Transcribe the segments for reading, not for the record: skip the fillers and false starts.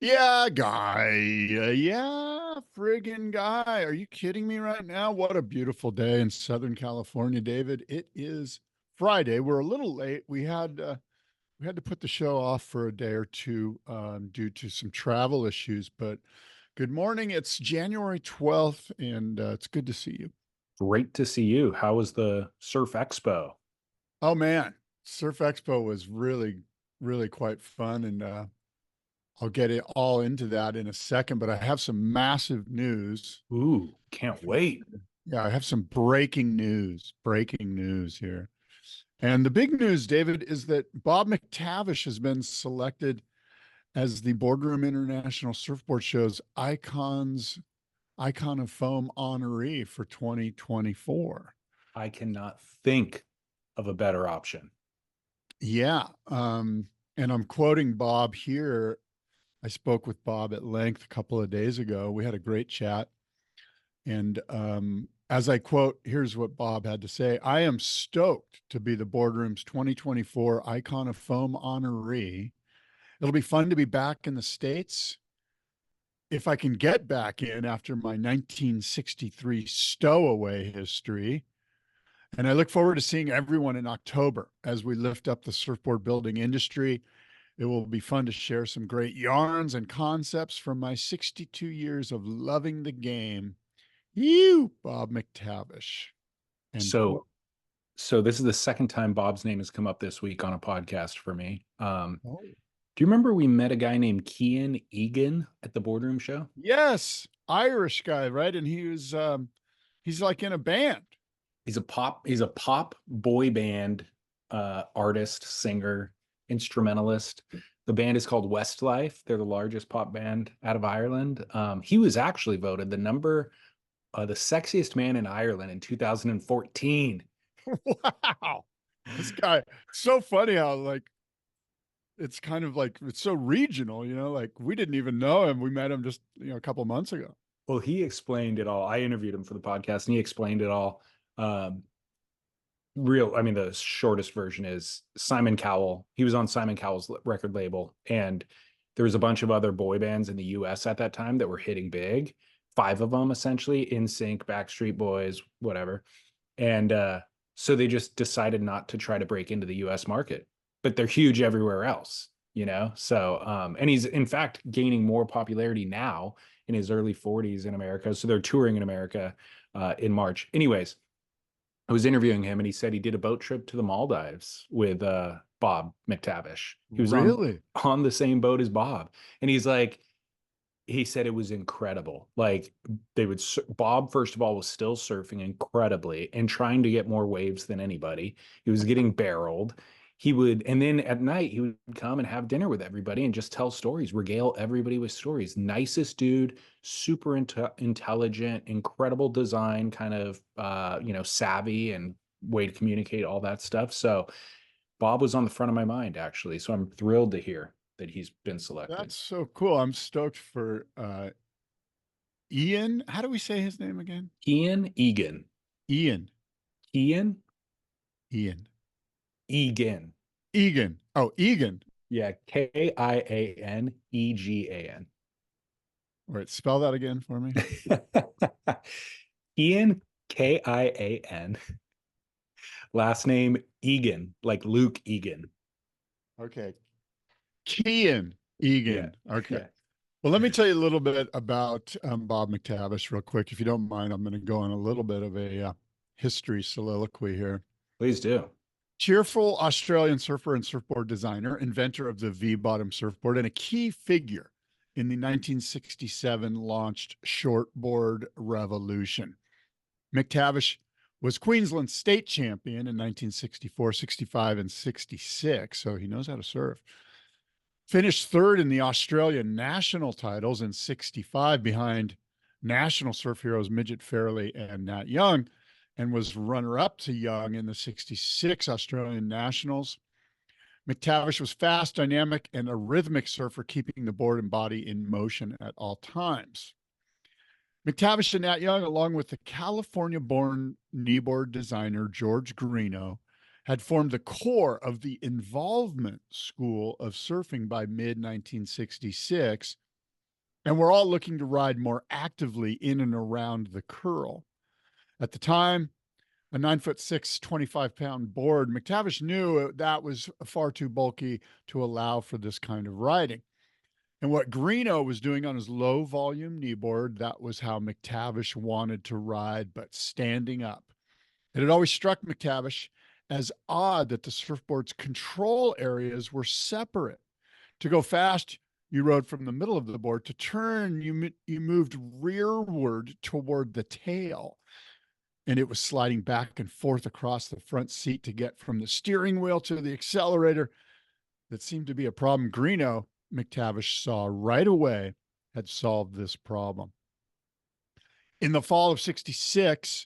Yeah, guy. Yeah, friggin' guy. Are you kidding me right now? What a beautiful day in Southern California, David. It is Friday. We're a little late. We had to put the show off for a day or two due to some travel issues. But good morning. It's January 12th, and it's good to see you. Great to see you. How was the Surf Expo? Oh man, Surf Expo was really, really quite fun, and I'll get it all into that in a second. But I have some massive news. Ooh, can't If you want wait. me to- Yeah, I have some breaking news here. And the big news, David, is that Bob McTavish has been selected as the Boardroom International Surfboard Show's Icon of Foam honoree for 2024. I cannot think of a better option. Yeah. And I'm quoting Bob here. I spoke with Bob at length a couple of days ago. We had a great chat. And as I quote, here's what Bob had to say. I am stoked to be the Boardroom's 2024 Icon of Foam honoree. It'll be fun to be back in the States. If I can get back in after my 1963 Stowaway history. And I look forward to seeing everyone in October as we lift up the surfboard building industry. It will be fun to share some great yarns and concepts from my 62 years of loving the game. You, Bob McTavish. End So, quote. so this is the second time Bob's name has come up this week on a podcast for me. Oh, Do you remember we met a guy named Kian Egan at the Boardroom show? yes, Irish guy, right? And he's like in a band. He's a pop boy band artist, singer, instrumentalist. The band is called Westlife. They're the largest pop band out of Ireland. He was actually voted the sexiest man in Ireland in 2014. Wow. This guy, so funny how like it's kind of like it's so regional, like we didn't even know him. We met him just, a couple months ago. Well, he explained it all. I interviewed him for the podcast and he explained it all. Um, I mean, the shortest version is Simon Cowell. He was on Simon Cowell's record label, and there was a bunch of other boy bands in the US at that time that were hitting big. Five of them essentially, NSYNC, Backstreet Boys, whatever. And so they just decided not to try to break into the US market, but they're huge everywhere else, you know? So, and he's in fact gaining more popularity now in his early 40s in America. So they're touring in America in March. Anyways, I was interviewing him and he said he did a boat trip to the Maldives with Bob McTavish. He was Really? on the same boat as Bob. And he said it was incredible. Like Bob, first of all, was still surfing incredibly and trying to get more waves than anybody. He was getting barreled. And then at night, he would come and have dinner with everybody and just tell stories, regale everybody with stories. Nicest dude, super intelligent, incredible design, kind of, savvy and way to communicate all that stuff. So Bob was on the front of my mind, actually. So I'm thrilled to hear that he's been selected. That's so cool. I'm stoked for Ian. How do we say his name again? Ian Egan. Ian. Ian Ian. Egan. Egan. Oh, Egan. Yeah, Kianegan. All right, spell that again for me. Ian Kian. Last name Egan, like Luke Egan. Okay. Kian Yeah, Egan. Okay. yeah. Well, let me tell you a little bit about Bob McTavish real quick. If you don't mind, I'm going to go on a little bit of a history soliloquy here. Please do. Cheerful Australian surfer and surfboard designer, inventor of the V bottom surfboard, and a key figure in the 1967 launched shortboard revolution. McTavish was Queensland state champion in 1964, 65, and 66, so he knows how to surf. Finished third in the Australian national titles in 65 behind national surf heroes Midget Fairley and Nat Young, and was runner up to Young in the 66 Australian nationals. McTavish was fast, dynamic, and a rhythmic surfer, keeping the board and body in motion at all times. McTavish and Nat Young, along with the California born kneeboard designer George Garino, had formed the core of the involvement school of surfing by mid 1966. And we're all looking to ride more actively in and around the curl. At the time, a 9'6", 25-pound board, McTavish knew that was far too bulky to allow for this kind of riding. And what Greeno was doing on his low volume kneeboard, that was how McTavish wanted to ride, but standing up. It had always struck McTavish as odd that the surfboard's control areas were separate. To go fast, you rode from the middle of the board. To turn, you moved rearward toward the tail. And it was sliding back and forth across the front seat to get from the steering wheel to the accelerator. That seemed to be a problem Greeno, McTavish saw right away, had solved this problem. In the fall of '66,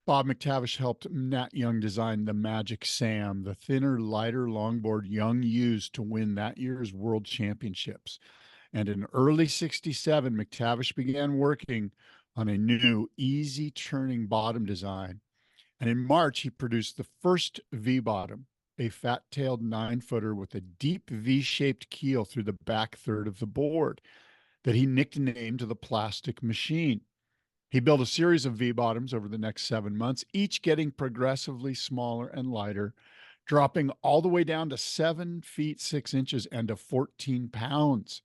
Bob McTavish helped Nat Young design the Magic Sam, the thinner, lighter longboard Young used to win that year's World Championships. And in early '67, McTavish began working on a new, easy turning bottom design. And in March, he produced the first V-bottom, a fat-tailed 9-footer with a deep V-shaped keel through the back third of the board that he nicknamed the Plastic Machine. He built a series of V-bottoms over the next 7 months, each getting progressively smaller and lighter, dropping all the way down to 7 feet 6 inches and to 14 pounds.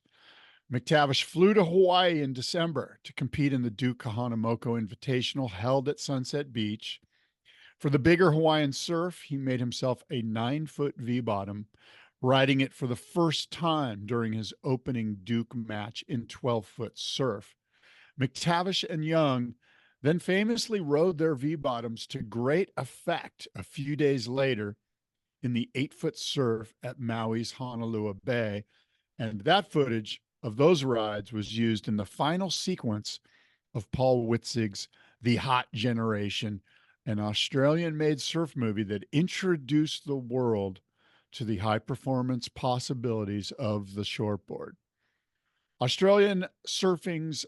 McTavish flew to Hawaii in December to compete in the Duke Kahanamoku Invitational held at Sunset Beach. For the bigger Hawaiian surf, he made himself a 9-foot V-bottom, riding it for the first time during his opening Duke match in 12-foot surf. McTavish and Young then famously rode their V-bottoms to great effect a few days later in the 8-foot surf at Maui's Honolulu Bay, and that footage of those rides was used in the final sequence of Paul Witzig's The Hot Generation, an Australian-made surf movie that introduced the world to the high-performance possibilities of the shortboard. Australia's Surfing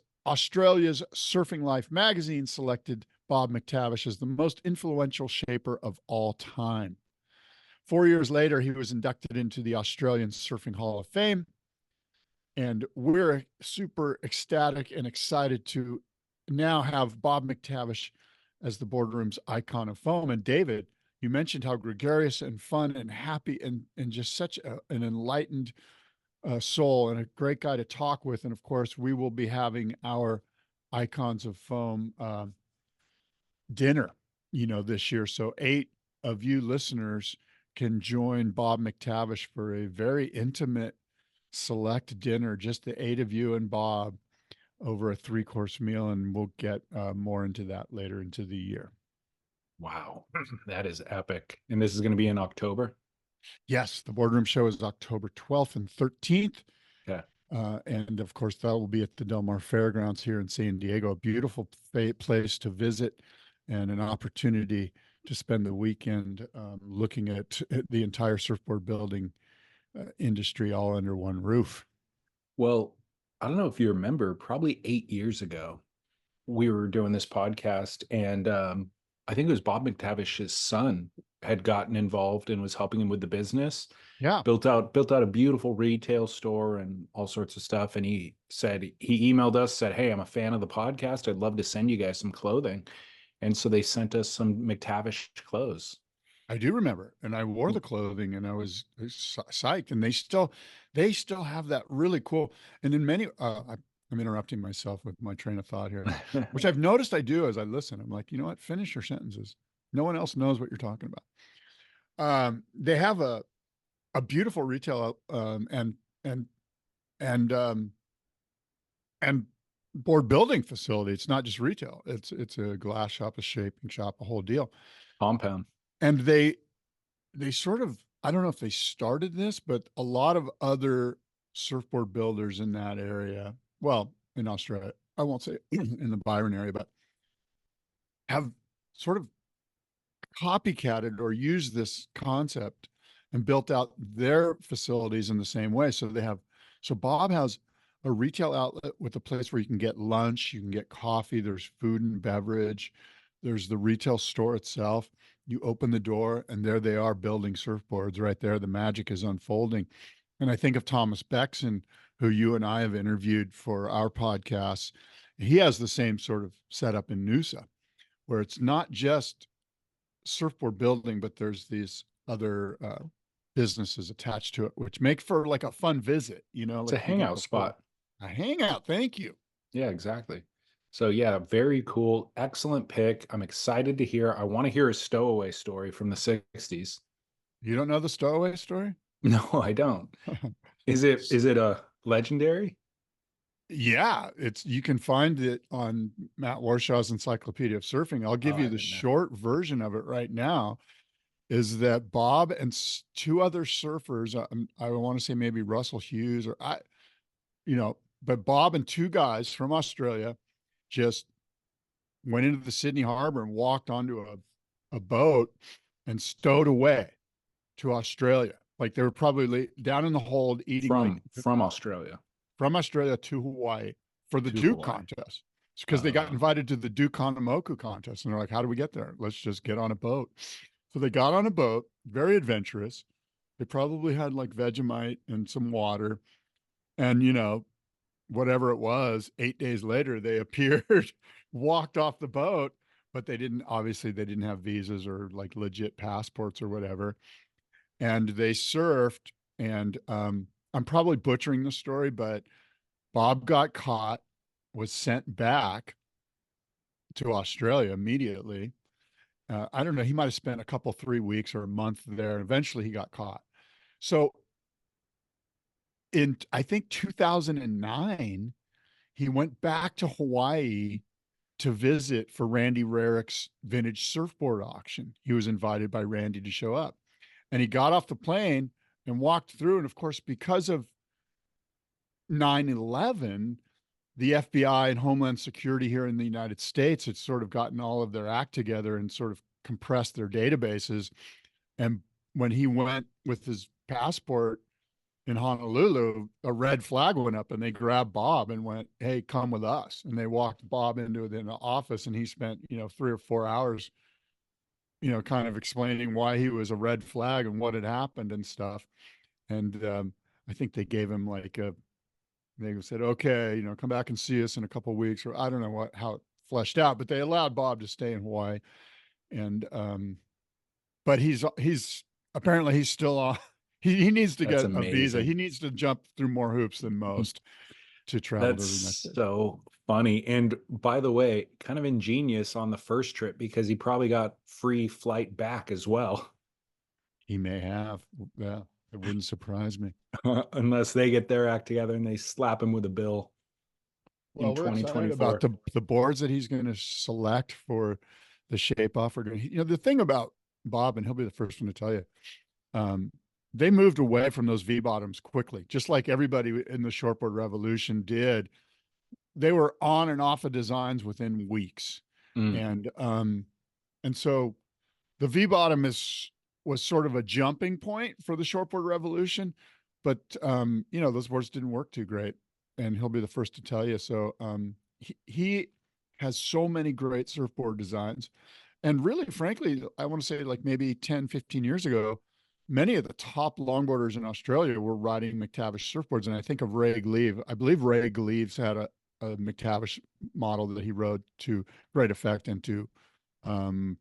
Life magazine selected Bob McTavish as the most influential shaper of all time. 4 years later, he was inducted into the Australian Surfing Hall of Fame, and we're super ecstatic and excited to now have Bob McTavish as the Boardroom's icon of foam. And David, you mentioned how gregarious and fun and happy and just such an enlightened soul and a great guy to talk with. And of course, we will be having our Icons of Foam dinner, this year. So 8 of you listeners can join Bob McTavish for a very intimate select dinner, just the 8 of you and Bob, over a 3-course meal, and we'll get more into that later into the year. Wow, that is epic. And this is going to be in October? Yes, the Boardroom show is October 12th and 13th. Yeah. And of course, that will be at the Del Mar Fairgrounds here in San Diego, a beautiful place to visit and an opportunity to spend the weekend looking at the entire surfboard building industry all under one roof. Well, I don't know if you remember, probably 8 years ago, we were doing this podcast, and I think it was Bob McTavish's son had gotten involved and was helping him with the business. Yeah. Built out a beautiful retail store and all sorts of stuff. And he emailed us, said, "Hey, I'm a fan of the podcast. I'd love to send you guys some clothing." And so they sent us some McTavish clothes. I do remember, and I wore the clothing, and I was psyched. And they still have that really cool. And in many, I'm interrupting myself with my train of thought here, which I've noticed I do as I listen. I'm like, you know what? Finish your sentences. No one else knows what you're talking about. They have a beautiful retail and board building facility. It's not just retail. It's a glass shop, a shaping shop, a whole deal. Compound. And they sort of, I don't know if they started this, but a lot of other surfboard builders in that area, well, in Australia, I won't say in the Byron area, but have sort of copycatted or used this concept and built out their facilities in the same way. So Bob has a retail outlet with a place where you can get lunch, you can get coffee, there's food and beverage, there's the retail store itself. You open the door and there they are building surfboards right there. The magic is unfolding. And I think of Thomas Beckson, who you and I have interviewed for our podcasts. He has the same sort of setup in Noosa, where it's not just surfboard building, but there's these other businesses attached to it, which make for like a fun visit, you know, It's a like you get hangout before. spot. A hangout. Thank you. Yeah, exactly. So yeah, very cool. Excellent pick. I'm excited to hear. I want to hear a Stowaway story from the 60s. You don't know the Stowaway story? No, I don't. Is it a legendary? Yeah, it's you can find it on Matt Warshaw's Encyclopedia of Surfing. I'll Oh, give I you the didn't know. short version of it right now. Is that Bob and two other surfers? I want to say maybe Russell Hughes or but Bob and two guys from Australia just went into the Sydney Harbor and walked onto a boat and stowed away to Australia. Like they were probably down in the hold eating like From Australia from Australia to Hawaii for the to Duke Hawaii. contest. It's because they got Uh, invited to the Duke Kahanamoku contest. And they're like, how do we get there? Let's just get on a boat. So they got on a boat, very adventurous. They probably had like Vegemite and some water. And, whatever it was, 8 days later, they appeared, walked off the boat, but obviously, they didn't have visas or like legit passports or whatever. And they surfed. And I'm probably butchering the story, but Bob got caught, was sent back to Australia immediately. I don't know. He might have spent a couple, 3 weeks or a month there. Eventually, he got caught. So in, I think, 2009, he went back to Hawaii to visit for Randy Rarick's vintage surfboard auction. He was invited by Randy to show up. And he got off the plane and walked through. And of course, because of 9/11, the FBI and Homeland Security here in the United States had sort of gotten all of their act together and sort of compressed their databases. And when he went with his passport in Honolulu, a red flag went up and they grabbed Bob and went, "Hey, come with us." And they walked Bob into the office and he spent, 3 or 4 hours, kind of explaining why he was a red flag and what had happened and stuff. And I think they gave him they said, okay, come back and see us in a couple of weeks, or I don't know how it fleshed out, but they allowed Bob to stay in Hawaii. And, but he's apparently he's still on, he needs to that's get a visa. amazing. He needs to jump through more hoops than most to travel That's to the United States. so funny. And by the way, kind of ingenious on the first trip because he probably got free flight back as well. He may have. Yeah, it wouldn't surprise me. Unless they get their act together and they slap him with a bill in Well, we're excited 2024. about the boards that he's going to select for the shape off. The thing about Bob, and he'll be the first one to tell you, they moved away from those V bottoms quickly, just like everybody in the shortboard revolution did. They were on and off of designs within weeks. And so the V bottom was sort of a jumping point for the shortboard revolution, but those boards didn't work too great, and he'll be the first to tell you. So he has so many great surfboard designs, and really, frankly, I want to say like maybe 10, 15 years ago, many of the top longboarders in Australia were riding McTavish surfboards, and I think of Ray Gleave. I believe Ray Gleave's had a McTavish model that he rode to great effect and to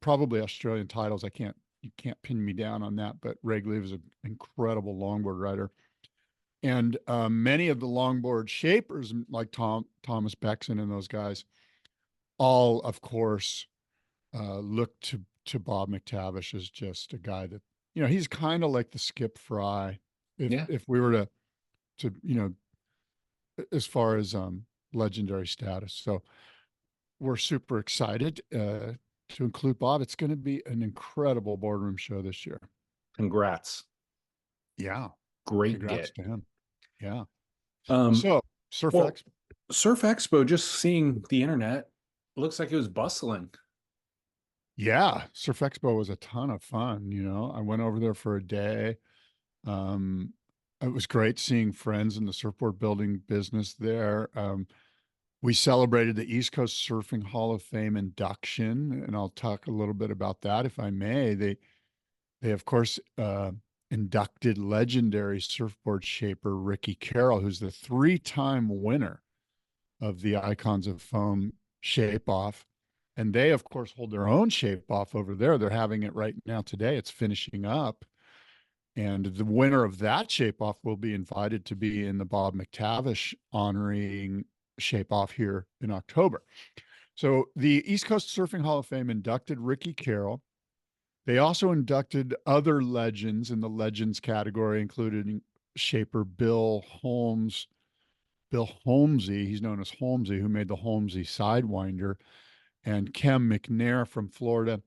probably Australian titles. You can't pin me down on that, but Ray Gleave is an incredible longboard rider. And many of the longboard shapers like Thomas Beckson and those guys all, of course, look to Bob McTavish as just a guy that, he's kind of like the Skip Fry. If we were to, as far as legendary status. So we're super excited to include Bob. It's going to be an incredible boardroom show this year. Congrats. Yeah. Great Congrats get. to him. Yeah. So Surf Expo. Surf Expo, just seeing the internet, looks like it was bustling. Yeah. Surf Expo was a ton of fun. I went over there for a day. It was great seeing friends in the surfboard building business there. We celebrated the East Coast Surfing Hall of Fame induction, and I'll talk a little bit about that if I may. They of course, inducted legendary surfboard shaper Ricky Carroll, who's the 3-time winner of the Icons of Foam shape off. And they, of course, hold their own shape off over there. They're having it right now today. It's finishing up. And the winner of that shape off will be invited to be in the Bob McTavish honoring shape off here in October. So the East Coast Surfing Hall of Fame inducted Ricky Carroll. They also inducted other legends in the legends category, including shaper Bill Holmesy. He's known as Holmesy, who made the Holmesy Sidewinder, and Kem McNair from Florida.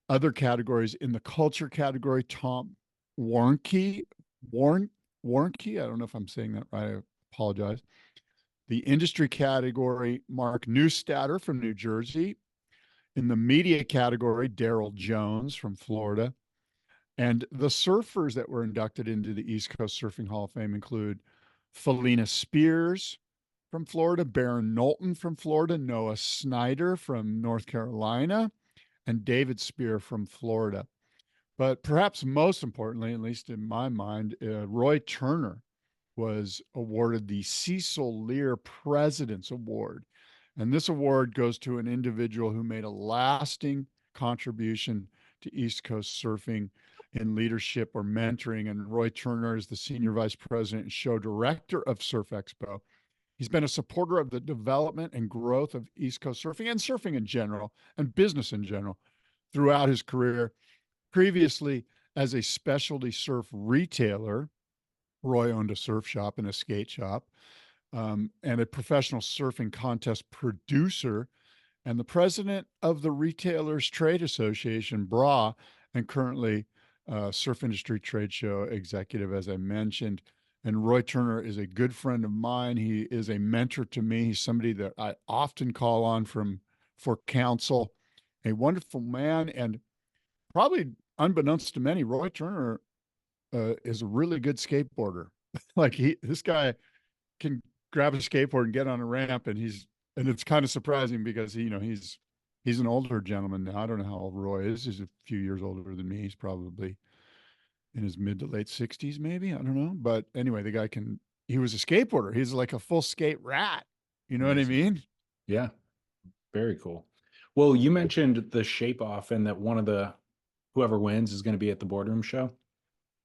Other categories in the culture category, Tom Warnke, I don't know if I'm saying that right. I apologize. The industry category, Mark Neustatter from New Jersey. In the media category, Daryl Jones from Florida. And the surfers that were inducted into the East Coast Surfing Hall of Fame include Felina Spears from Florida, Baron Knowlton from Florida, Noah Snyder from North Carolina, and David Spear from Florida. But perhaps most importantly, at least in my mind, Roy Turner was awarded the Cecil Lear President's Award. And this award goes to an individual who made a lasting contribution to East Coast surfing in leadership or mentoring. And Roy Turner is the Senior Vice President and Show Director of Surf Expo. He's been a supporter of the development and growth of East Coast surfing and surfing in general and business in general throughout his career. Previously, as a specialty surf retailer, Roy owned a surf shop and a skate shop, and a professional surfing contest producer, and the president of the Retailers Trade Association, BRA, and currently Surf Industry Trade Show executive, as I mentioned. And Roy Turner is a good friend of mine. He is a mentor to me. He's somebody that I often call on for counsel, a wonderful man, and probably unbeknownst to many, Roy Turner is a really good skateboarder. This guy can grab a skateboard and get on a ramp, and it's kind of surprising because he's an older gentleman now. I don't know how old Roy is. He's a few years older than me. He's probably in his mid to late 60s, maybe. I don't know. But anyway, he was a skateboarder. He's like a full skate rat. You know what I mean? Yeah. Very cool. Well, you mentioned the shape off and that whoever wins is going to be at the Boardroom show.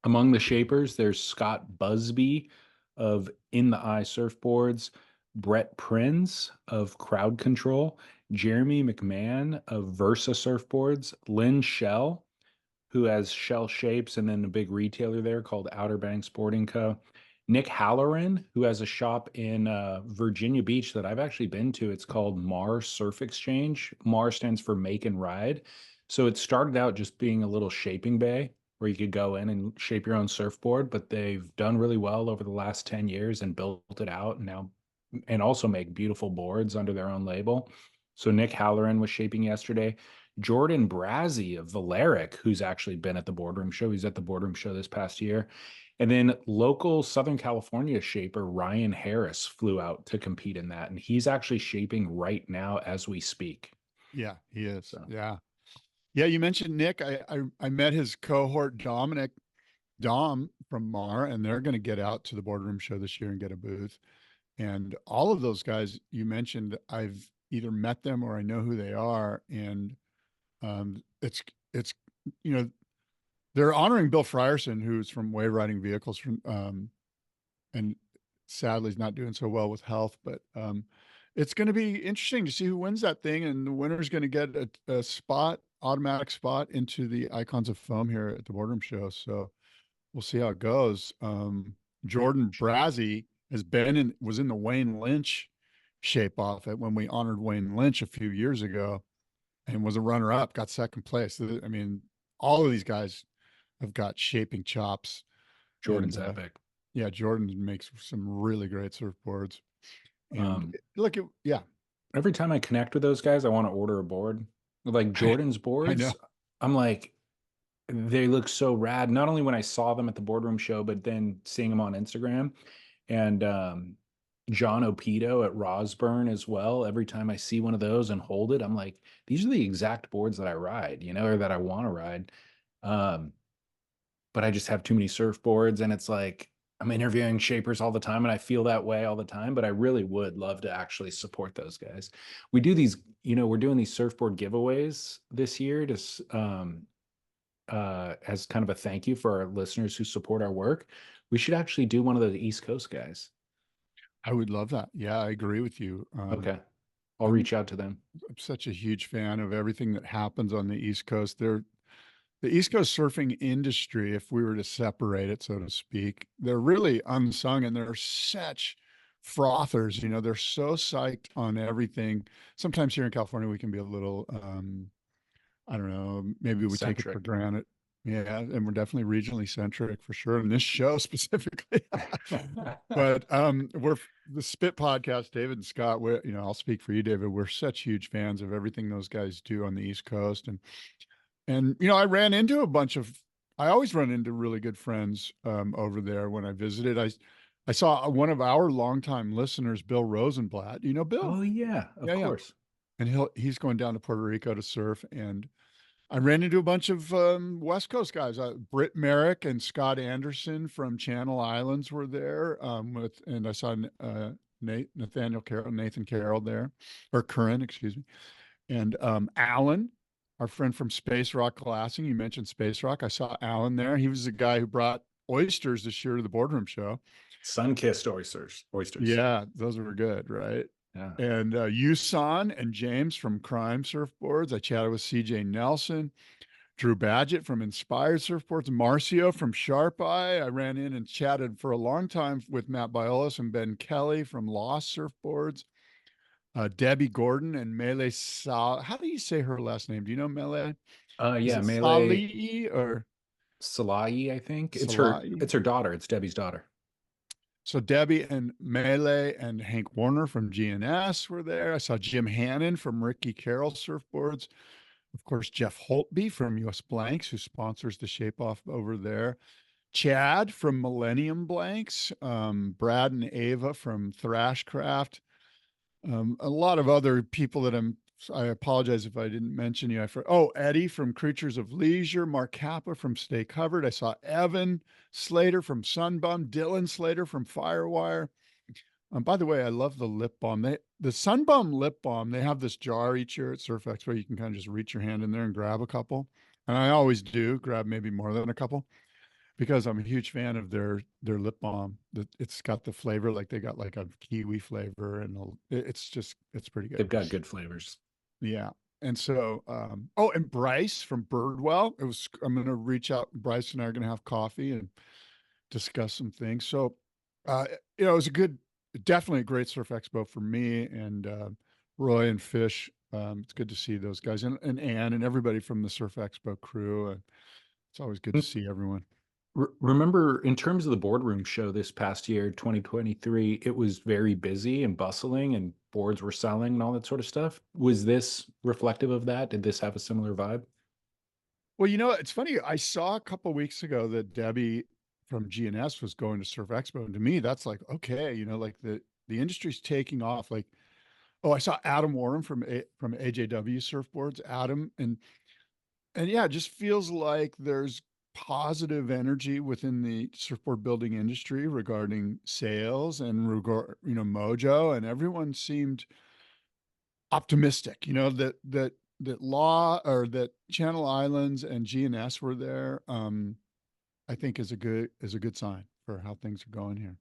Among the shapers, there's Scott Busby of In the Eye Surfboards, Brett Prinz of Crowd Control, Jeremy McMahon of Versa Surfboards, Lynn Shell, who has Shell Shapes and then a big retailer there called Outer Banks Sporting Co., Nick Halloran, who has a shop in Virginia Beach that I've actually been to. It's called Mar Surf Exchange. Mar stands for Make and Ride. So it started out just being a little shaping bay where you could go in and shape your own surfboard, but they've done really well over the last 10 years and built it out and also make beautiful boards under their own label. So Nick Halloran was shaping yesterday. Jordan Brazzi of Valeric, who's actually been at the Boardroom show. He's at the Boardroom show this past year. And then local Southern California shaper Ryan Harris flew out to compete in that. And he's actually shaping right now as we speak. Yeah, he is. So. Yeah. Yeah, you mentioned Nick. I met his cohort, Dom from Mar, and they're going to get out to the Boardroom show this year and get a booth. And all of those guys you mentioned, I've either met them or I know who they are. And it's they're honoring Bill Frierson, who's from Wave Riding Vehicles, and sadly is not doing so well with health. But it's going to be interesting to see who wins that thing, and the winner's going to get a automatic spot into the Icons of Foam here at the Boardroom show. So we'll see how it goes. Jordan Brazzi was in the Wayne Lynch shape off when we honored Wayne Lynch a few years ago, and was a runner up, got second place. I mean, all of these guys have got shaping chops. Jordan's epic. Yeah, Jordan makes some really great surfboards. And every time I connect with those guys, I want to order a board. Like Jordan's boards, I'm like, they look so rad. Not only when I saw them at the Boardroom show, but then seeing them on Instagram. And John Opedo at Rosburn as well. Every time I see one of those and hold it, I'm like, these are the exact boards that I ride, or that I want to ride. but I just have too many surfboards. And it's like, I'm interviewing shapers all the time and I feel that way all the time, but I really would love to actually support those guys. We do these, we're doing these surfboard giveaways this year to, as kind of a thank you for our listeners who support our work. We should actually do one of the East Coast guys. I would love that. Yeah, I agree with you. Okay. I'll I'm, reach out to them. I'm such a huge fan of everything that happens on the East Coast. The East Coast surfing industry, if we were to separate it, so to speak, they're really unsung and they're such frothers. They're so psyched on everything. Sometimes here in California, we can be a little, I don't know, maybe we take it for Centric. granted. Yeah, and we're definitely regionally centric for sure. In this show specifically, but we're the Spit podcast, David and Scott. I'll speak for you, David. We're such huge fans of everything those guys do on the East Coast, and I ran into a bunch of. I always run into really good friends over there when I visited. I saw one of our longtime listeners, Bill Rosenblatt. You know Bill? Oh yeah, of Yeah, yeah. course. And he's going down to Puerto Rico to surf, and I ran into a bunch of West Coast guys. Britt Merrick and Scott Anderson from Channel Islands were there and I saw Nathan Carroll there, or Curran, excuse me, and Alan, our friend from Space Rock Glassing. You mentioned Space Rock. I saw Alan there. He was the guy who brought oysters this year to the Boardroom show. Sun-kissed oysters. Yeah, those were good, right? Yeah. And Yusan and James from Crime Surfboards. I chatted with CJ Nelson, Drew Badgett from Inspired Surfboards, Marcio from Sharp Eye. I ran in and chatted for a long time with Matt Biolos and Ben Kelly from Lost Surfboards, Debbie Gordon and Mele Sal. How do you say her last name? Do you know Mele? Is Yeah, it Melee Salii or Salai, I think. It's Salai? her daughter. It's Debbie's daughter. So Debbie and Mele and Hank Warner from GNS were there. I saw Jim Hannon from Ricky Carroll Surfboards. Of course, Jeff Holtby from US Blanks, who sponsors the Shape Off over there. Chad from Millennium Blanks, Brad and Ava from Thrashcraft, a lot of other people that I apologize if I didn't mention you. Eddie from Creatures of Leisure, Mark Kappa from Stay Covered. I saw Evan Slater from Sunbum, Dylan Slater from Firewire. By the way, I love the lip balm. The Sunbum lip balm, they have this jar each year at Surf Expo. You can kind of just reach your hand in there and grab a couple. And I always do grab maybe more than a couple because I'm a huge fan of their lip balm. It's got the flavor, like they got like a kiwi flavor, and it's pretty good. They've got good flavors. Yeah. And so, and Bryce from Birdwell. I'm going to reach out. Bryce and I are going to have coffee and discuss some things. So, it was definitely a great Surf Expo for me and Roy and Fish. It's good to see those guys and Ann and everybody from the Surf Expo crew. It's always good to see everyone. Remember, in terms of the Boardroom show this past year, 2023, it was very busy and bustling and boards were selling and all that sort of stuff. Was this reflective of that? Did this have a similar vibe? Well, it's funny. I saw a couple of weeks ago that Debbie from GNS was going to Surf Expo. And to me, that's like, okay, like the industry's taking off. Like, I saw Adam Warren from AJW Surfboards, Adam. And yeah, it just feels like there's positive energy within the surfboard building industry regarding sales and mojo, and everyone seemed optimistic, that Channel Islands and GNS were there. I think is a good sign for how things are going here.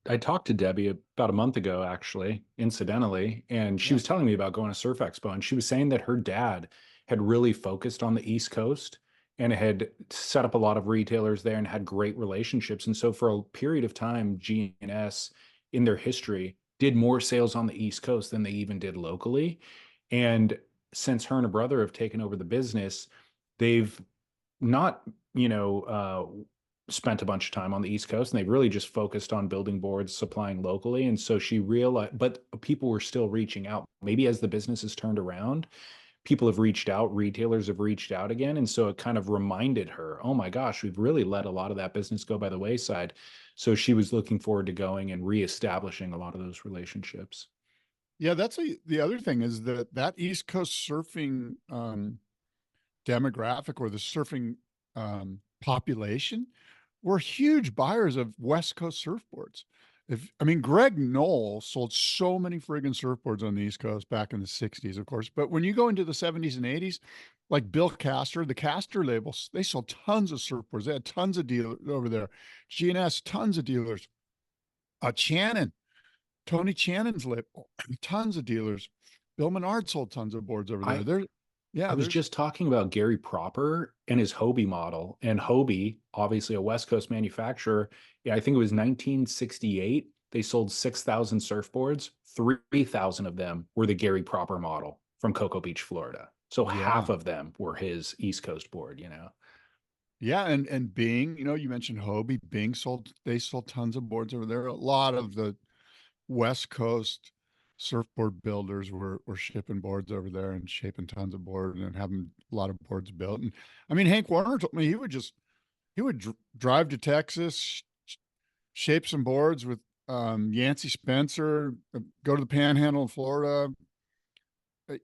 I talked to Debbie about a month ago, actually, incidentally, and she was telling me about going to Surf Expo, and she was saying that her dad had really focused on the East Coast and had set up a lot of retailers there and had great relationships. And so for a period of time, GNS in their history did more sales on the East Coast than they even did locally. And since her and her brother have taken over the business, they've not, spent a bunch of time on the East Coast, and they really just focused on building boards, supplying locally. And so she realized, but people were still reaching out. Maybe as the business has turned around, people have reached out, retailers have reached out again. And so it kind of reminded her, oh my gosh, we've really let a lot of that business go by the wayside. So she was looking forward to going and reestablishing a lot of those relationships. Yeah, the other thing is that East Coast surfing demographic, or the surfing population were huge buyers of West Coast surfboards. Greg Knoll sold so many friggin' surfboards on the East Coast back in the 60s, of course. But when you go into the 70s and 80s, like Bill Castor, the Castor labels, they sold tons of surfboards. They had tons of dealers over there. GNS, tons of dealers. Channon, Tony Channon's label, tons of dealers. Bill Menard sold tons of boards over there. I was just talking about Gary Proper and his Hobie model. And Hobie, obviously a West Coast manufacturer, yeah, I think it was 1968. They sold 6,000 surfboards. 3,000 of them were the Gary Proper model from Cocoa Beach, Florida. So half of them were his East Coast board, you know? Yeah, and Bing, you mentioned Hobie. Bing sold tons of boards over there. A lot of the West Coast surfboard builders were shipping boards over there and shaping tons of boards and having a lot of boards built. And Hank Warner told me he would drive to Texas, shape some boards with Yancey Spencer, go to the Panhandle in Florida.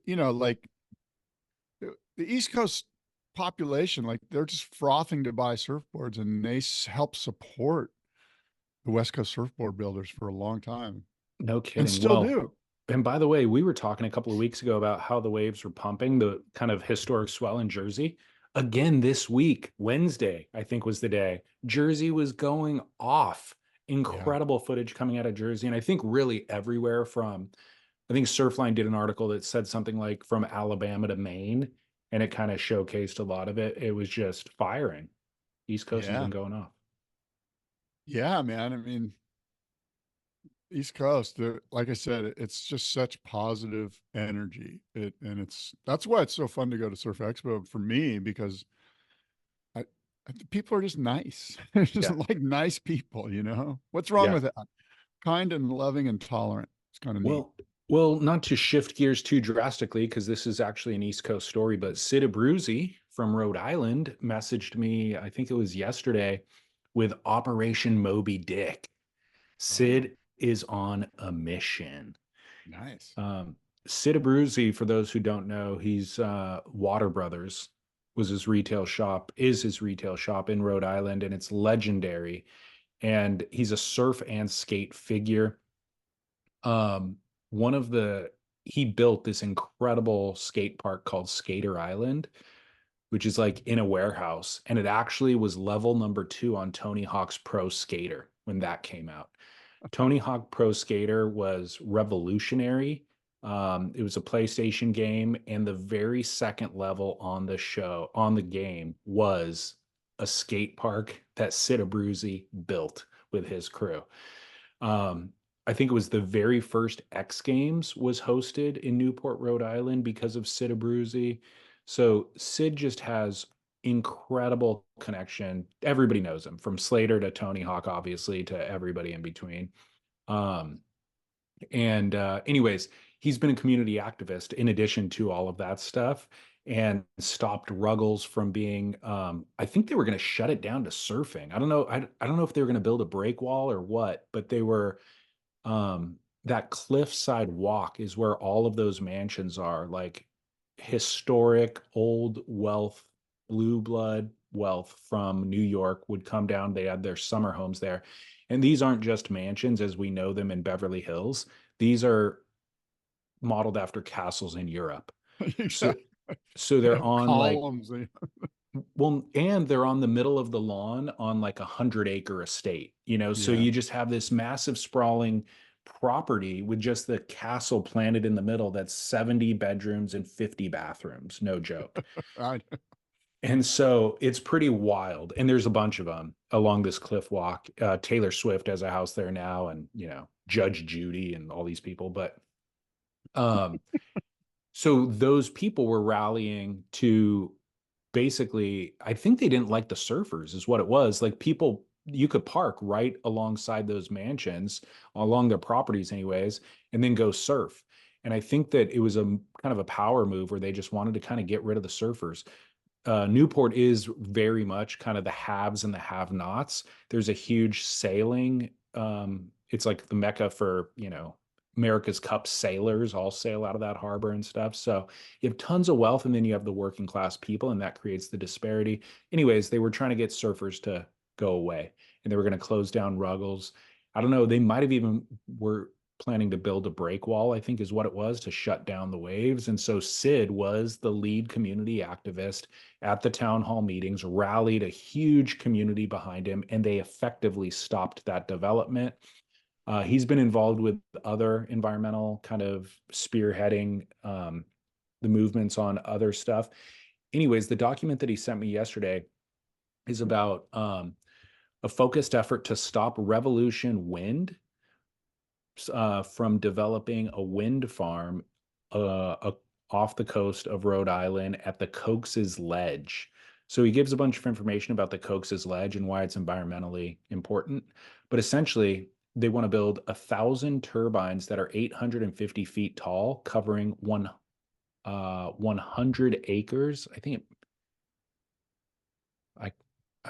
Like the East Coast population, like they're just frothing to buy surfboards, and they help support the West Coast surfboard builders for a long time. No kidding. And still do. And by the way, we were talking a couple of weeks ago about how the waves were pumping, the kind of historic swell in Jersey. Again, this week, Wednesday, I think was the day, Jersey was going off. Incredible footage coming out of Jersey. And I think really everywhere from, I think Surfline did an article that said something like from Alabama to Maine, and it kind of showcased a lot of it. It was just firing. East Coast has been going off. Yeah, man. East Coast, like I said, it's just such positive energy. That's why it's so fun to go to Surf Expo for me, because people are just nice. They're just like nice people, What's wrong with that? Kind and loving and tolerant. It's kind of neat. Well, not to shift gears too drastically, because this is actually an East Coast story, but Sid Abruzzi from Rhode Island messaged me, I think it was yesterday, with Operation Moby Dick. Sid is on a mission. Nice. Sid Abruzzi, for those who don't know, he's Water Brothers is his retail shop in Rhode Island, and it's legendary. And he's a surf and skate figure. He built this incredible skate park called Skater Island, which is like in a warehouse. And it actually was level number 2 on Tony Hawk's Pro Skater when that came out. Tony Hawk Pro Skater was revolutionary. It was a PlayStation game, and the very second level on the game was a skate park that Sid Abruzzi built with his crew. I think it was the very first X Games was hosted in Newport, Rhode Island because of Sid Abruzzi. So Sid just has incredible connection. Everybody knows him, from Slater to Tony Hawk, obviously, to everybody in between. Anyways, he's been a community activist in addition to all of that stuff, and stopped Ruggles from being, I think they were going to shut it down to surfing. I don't know. I don't know if they were going to build a break wall or what, but they were, that cliffside walk is where all of those mansions are, like historic old wealth, blue blood wealth from New York would come down. They had their summer homes there. And these aren't just mansions as we know them in Beverly Hills. These are modeled after castles in Europe. So they're on columns. And they're on the middle of the lawn on like 100-acre estate, so you just have this massive sprawling property with just the castle planted in the middle. That's 70 bedrooms and 50 bathrooms. No joke. And so it's pretty wild. And there's a bunch of them along this cliff walk. Taylor Swift has a house there now, and, Judge Judy and all these people. But so those people were rallying to basically, I think they didn't like the surfers is what it was. Like, people, you could park right alongside those mansions, along their properties anyways, and then go surf. And I think that it was a kind of a power move where they just wanted to kind of get rid of the surfers. Newport is very much kind of the haves and the have-nots. There's a huge sailing. It's like the mecca for, America's Cup sailors all sail out of that harbor and stuff. So you have tons of wealth, and then you have the working class people, and that creates the disparity. Anyways, they were trying to get surfers to go away, and they were going to close down Ruggles. I don't know. They might have even were planning to build a break wall, I think is what it was, to shut down the waves. And so Sid was the lead community activist at the town hall meetings, rallied a huge community behind him, and they effectively stopped that development. He's been involved with other environmental kind of spearheading the movements on other stuff. Anyways, the document that he sent me yesterday is about a focused effort to stop Revolution Wind from developing a wind farm off the coast of Rhode Island at the Cokes's Ledge. So he gives a bunch of information about the Cokes's Ledge and why it's environmentally important. But essentially, they want to build 1,000 turbines that are 850 feet tall, covering 100 acres. I think I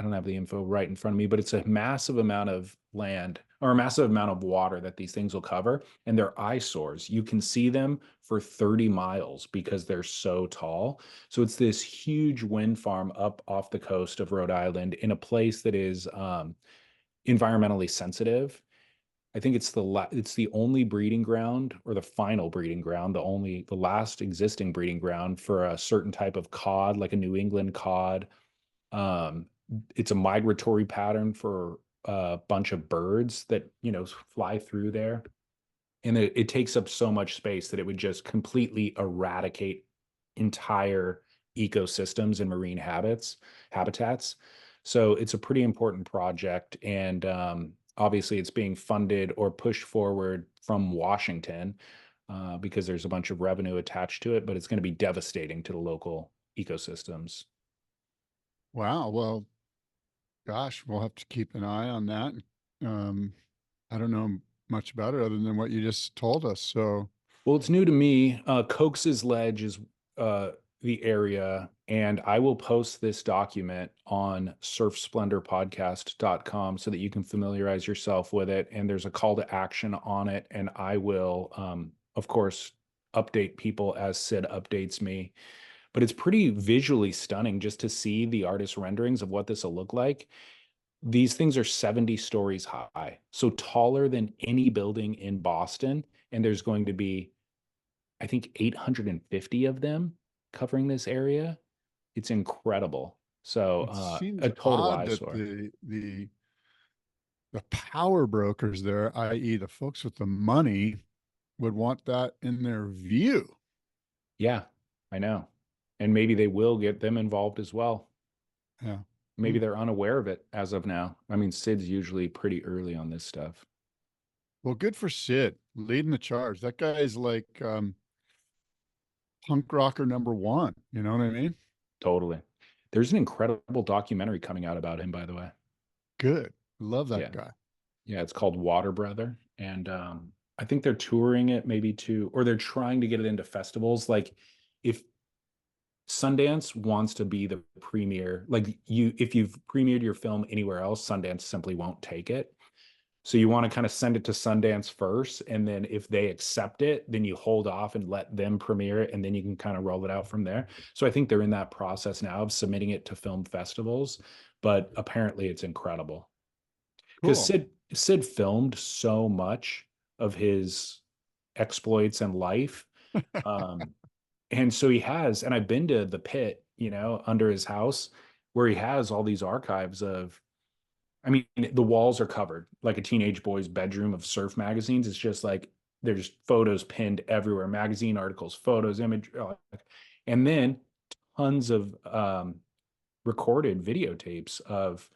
don't have the info right in front of me, but it's a massive amount of land or a massive amount of water that these things will cover. And they're eyesores. You can see them for 30 miles because they're so tall. So it's this huge wind farm up off the coast of Rhode Island in a place that is environmentally sensitive. I think it's the only breeding ground, or the final breeding ground, the last existing breeding ground for a certain type of cod, like a New England cod. It's a migratory pattern for a bunch of birds that, fly through there. And it takes up so much space that it would just completely eradicate entire ecosystems and marine habitats. So it's a pretty important project. And obviously it's being funded or pushed forward from Washington because there's a bunch of revenue attached to it, but it's going to be devastating to the local ecosystems. Wow. Well, gosh, we'll have to keep an eye on that. I don't know much about it other than what you just told us. So, Well, it's new to me. Cokes's Ledge is the area, and I will post this document on surfsplendorpodcast.com so that you can familiarize yourself with it. And there's a call to action on it. And I will, of course, update people as Sid updates me. But it's pretty visually stunning just to see the artist renderings of what this will look like. These things are 70 stories high, so taller than any building in Boston. And there's going to be, I think, 850 of them covering this area. It's incredible. So it seems a total odd that eyesore. the power brokers there, i.e., the folks with the money, would want that in their view. Yeah, I know. And maybe they will get them involved as well. Yeah. Maybe they're unaware of it as of now. I mean, Sid's usually pretty early on this stuff. Well, good for Sid leading the charge. That guy is like punk rocker number one. You know what I mean? Totally. There's an incredible documentary coming out about him, by the way. Good. Love that Yeah. guy. Yeah, it's called Water Brother. And I think they're touring it maybe or they're trying to get it into festivals. Like if Sundance wants to be the premiere, like if you've premiered your film anywhere else, Sundance simply won't take it. So you want to kind of send it to Sundance first, and then if they accept it, then you hold off and let them premiere it, and then you can kind of roll it out from there. So I think they're in that process now of submitting it to film festivals, but apparently it's incredible because Cool. Sid filmed so much of his exploits and life. Um, and so he has, and I've been to the pit, under his house, where he has all these archives of, I mean, the walls are covered like a teenage boy's bedroom of surf magazines. It's just like there's photos pinned everywhere, magazine articles, photos, image, and then tons of recorded videotapes of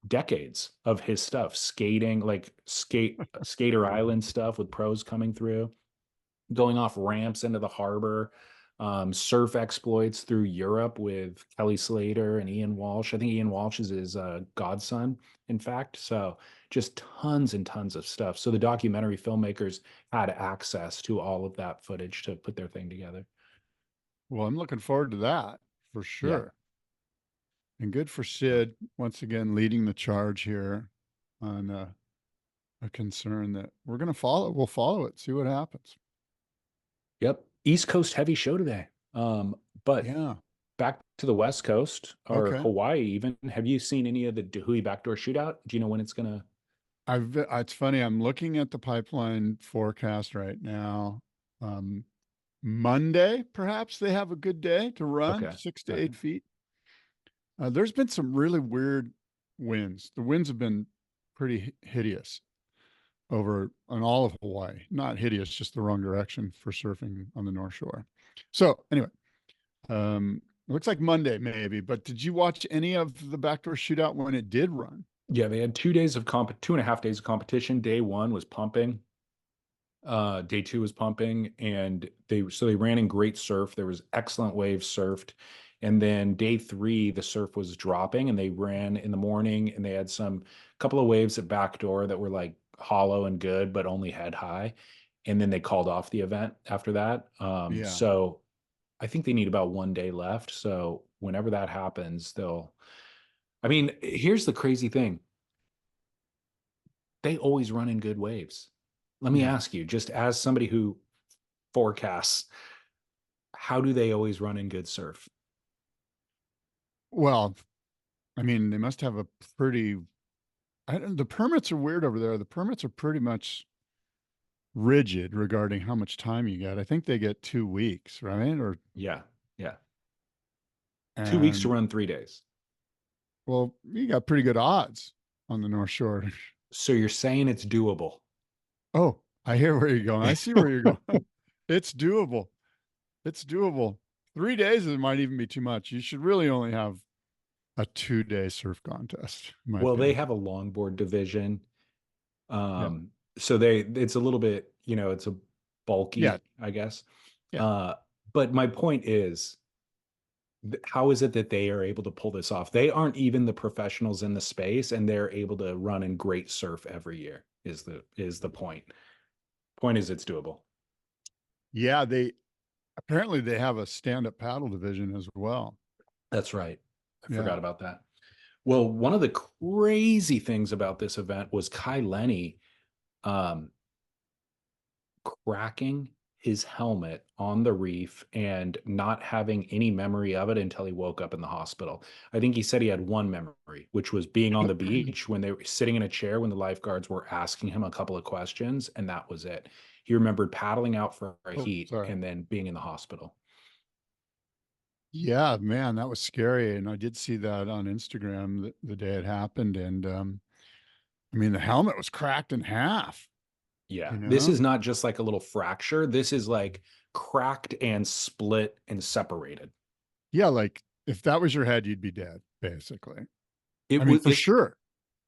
decades of his stuff, skating, like Skater Island stuff with pros coming through, going off ramps into the harbor, surf exploits through Europe with Kelly Slater and Ian Walsh. I think Ian Walsh is his godson, in fact. So just tons and tons of stuff. So the documentary filmmakers had access to all of that footage to put their thing together. Well, I'm looking forward to that for Yeah. sure. And good for Sid once again leading the charge here on a concern that we're going to follow. We'll follow it, see what happens. Yep. East Coast heavy show today. But Yeah. back to the West Coast or Okay. Hawaii even. Have you seen any of the Dahui backdoor shootout? Do you know when it's gonna? It's funny. I'm looking at the pipeline forecast right now. Um, Monday, perhaps they have a good day to run Okay. 6 to 8 feet. There's been some really weird winds. The winds have been pretty hideous over on all of Hawaii. Not hideous, just the wrong direction for surfing on the North Shore. So anyway, it looks like Monday maybe. But did you watch any of the backdoor shootout when it did run? Yeah, they had 2 days of 2.5 days of competition. Day one was pumping. Day two was pumping, and they ran in great surf. There was excellent waves surfed. And then day three, the surf was dropping, and they ran in the morning, and they had some couple of waves at backdoor that were like hollow and good, but only head high. And then they called off the event after that. Yeah. So I think they need about 1 day left. So whenever that happens, I mean, here's the crazy thing. They always run in good waves. Let me Yeah. ask you, just as somebody who forecasts, how do they always run in good surf? Well, I mean, they must have a pretty. The permits are weird over there. The permits are pretty much rigid regarding how much time you get. I think they get 2 weeks, right? Or Yeah, yeah. 2 weeks to and run 3 days. well, you got pretty good odds on the North Shore. So you're saying it's doable. Oh, I hear where you're going. I see where you're going. It's doable. It's doable. 3 days it might even be too much. You should really only have a 2 day surf contest, in my Well, they opinion. have a longboard division. Yeah. So it's a little bit, it's a Yeah. bulky, I guess. Yeah. Uh, but my point is, how is it that they are able to pull this off? They aren't even the professionals in the space, and they're able to run in great surf every year. Is the point? Point is, it's doable. Yeah. They have a stand up paddle division as well. That's right. I Yeah. forgot about that. Well, one of the crazy things about this event was Kai Lenny um, cracking his helmet on the reef and not having any memory of it until he woke up in the hospital. I think he said he had one memory, which was being on the beach when they were sitting in a chair when the lifeguards were asking him a couple of questions, and that was it. He remembered paddling out for a Oh, heat sorry. and then being in the hospital. Yeah, man, that was scary. And I did see that on Instagram the day it happened. And I mean, the helmet was cracked in half, Yeah. you This know? is not just like a little fracture. This is like cracked and split and separated. Yeah, like if that was your head, you'd be dead, basically. I It mean, was for it sure.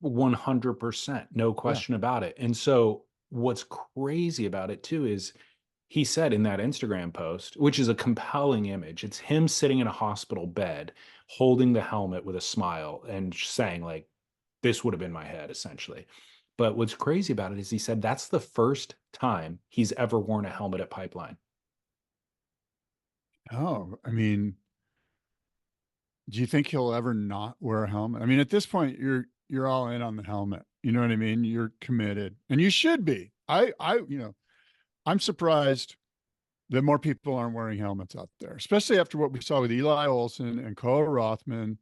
100%, no Yeah. question about it. And so what's crazy about it too is he said in that Instagram post, which is a compelling image, it's him sitting in a hospital bed holding the helmet with a smile and saying like, this would have been my head essentially. But what's crazy about it is he said that's the first time he's ever worn a helmet at Pipeline. Oh, I mean, do you think he'll ever not wear a helmet? I mean, at this point, you're all in on the helmet. You know what I mean? You're committed, and you should be. I'm surprised that more people aren't wearing helmets out there, especially after what we saw with Eli Olson and Koa Rothman.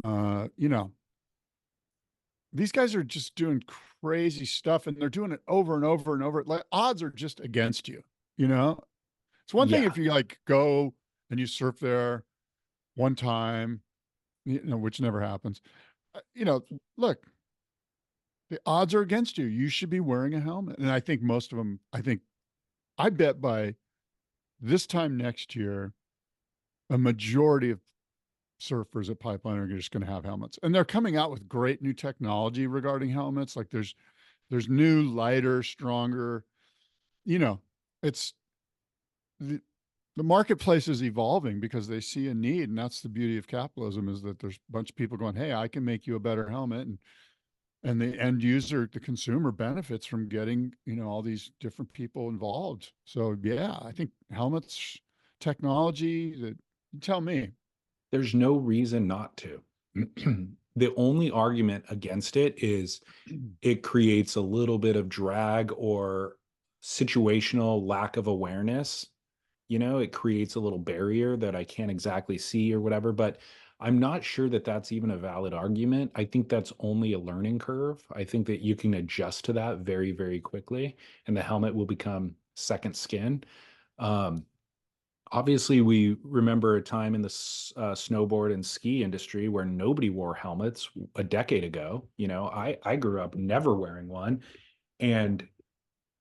You know, these guys are just doing crazy stuff, and they're doing it over and over and over. Like odds are just against you. You know, it's one thing Yeah. if you like go and you surf there one time, which never happens. Look, the odds are against you. You should be wearing a helmet. And I think most of them, I bet by this time next year, a majority of surfers at Pipeline are just going to have helmets. And they're coming out with great new technology regarding helmets. Like there's new, lighter, stronger, you know, it's the, the marketplace is evolving because they see a need. And that's the beauty of capitalism is that there's a bunch of people going, hey, I can make you a better helmet. And the end user, the consumer benefits from getting, all these different people involved. So yeah, I think helmets, technology that you tell me. There's no reason not to. The only argument against it is it creates a little bit of drag or situational lack of awareness. You know, it creates a little barrier that I can't exactly see or whatever, but I'm not sure that that's even a valid argument. I think that's only a learning curve. I think that you can adjust to that very, very quickly, and the helmet will become second skin. Um, Obviously, we remember a time in the snowboard and ski industry where nobody wore helmets a decade ago. You know, I grew up never wearing one, and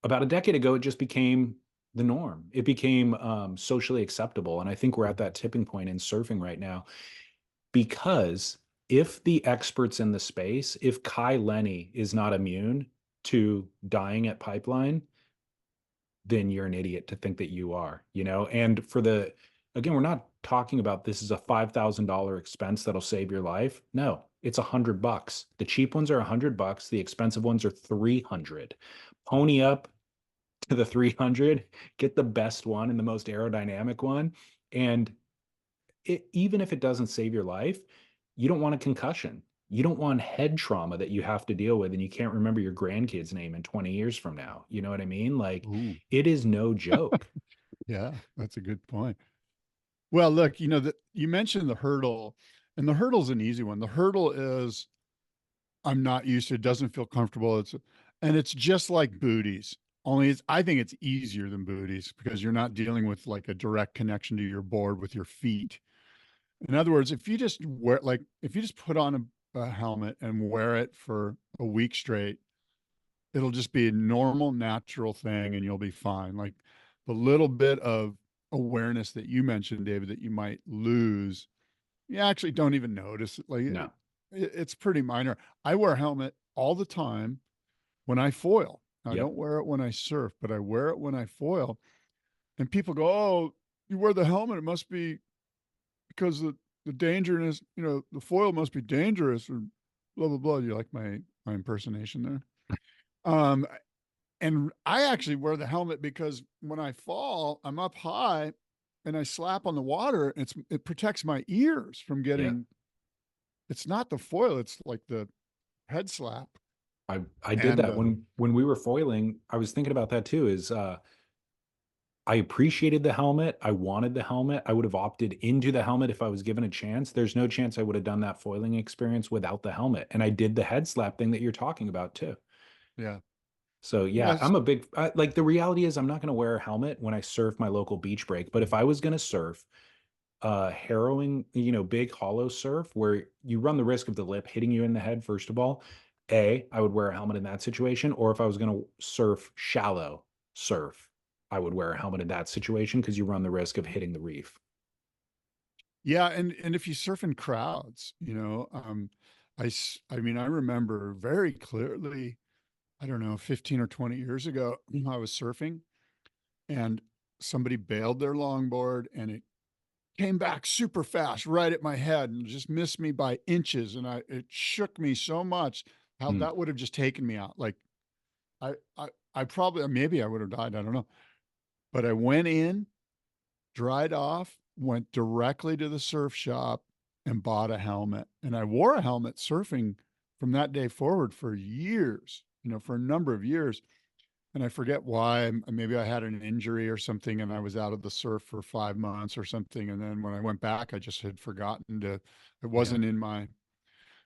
about a decade ago, it just became the norm. It became socially acceptable, and I think we're at that tipping point in surfing right now, because if the experts in the space, if Kai Lenny is not immune to dying at pipeline, then you're an idiot to think that you are, you know? And for the, again, we're not talking about this is a $5,000 expense that'll save your life. No, it's $100. The cheap ones are $100. The expensive ones are 300. Pony up to the 300, get the best one and the most aerodynamic one. And even if it doesn't save your life, you don't want a concussion. You don't want head trauma that you have to deal with and you can't remember your grandkid's name in 20 years from now. You know what I mean? Like, Ooh, it is no joke. yeah, that's a good point. Well, look, you know, that you mentioned the hurdle, and the hurdle's an easy one. The hurdle is I'm not used to it, doesn't feel comfortable. And it's just like booties. Only I think it's easier than booties because you're not dealing with like a direct connection to your board with your feet. In other words, if you just wear like if you just put on a helmet and wear it for a week straight, it'll just be a normal, natural thing and you'll be fine. Like the little bit of awareness that you mentioned, David, that you might lose, you actually don't even notice it. Like No. it's pretty minor. I wear a helmet all the time when I foil. I Yep. don't wear it when I surf, but I wear it when I foil. And people go, "Oh, you wear the helmet. It must be because the dangerousness, you know, the foil must be dangerous or blah blah blah." You like my impersonation there? Um, and I actually wear the helmet because when I fall, I'm up high and I slap on the water. It protects my ears from Yeah. getting. It's not the foil; it's like the head slap. I did And that when we were foiling. I was thinking about that too, is I appreciated the helmet. I wanted the helmet. I would have opted into the helmet if I was given a chance. There's no chance I would have done that foiling experience without the helmet. And I did the head slap thing that you're talking about too. yeah, So yeah, yes, I'm a big, like the reality is I'm not going to wear a helmet when I surf my local beach break. But if I was going to surf harrowing, you know, big hollow surf where you run the risk of the lip hitting you in the head, first of all, I would wear a helmet in that situation. Or if I was going to surf shallow surf, I would wear a helmet in that situation because you run the risk of hitting the reef. yeah, and if you surf in crowds, you know, I mean, I remember very clearly. I don't know, 15 or 20 years ago, I was surfing and somebody bailed their longboard and it came back super fast right at my head and just missed me by inches. And it shook me so much how Hmm. that would have just taken me out. Like I, I, I probably, maybe I would have died. I don't know. But I went in, dried off, went directly to the surf shop and bought a helmet. And I wore a helmet surfing from that day forward for years, you know, for a number of years. And I forget why. Maybe I had an injury or something, and I was out of the surf for 5 months or something. And then when I went back, I just had forgotten to. It Yeah. wasn't in my.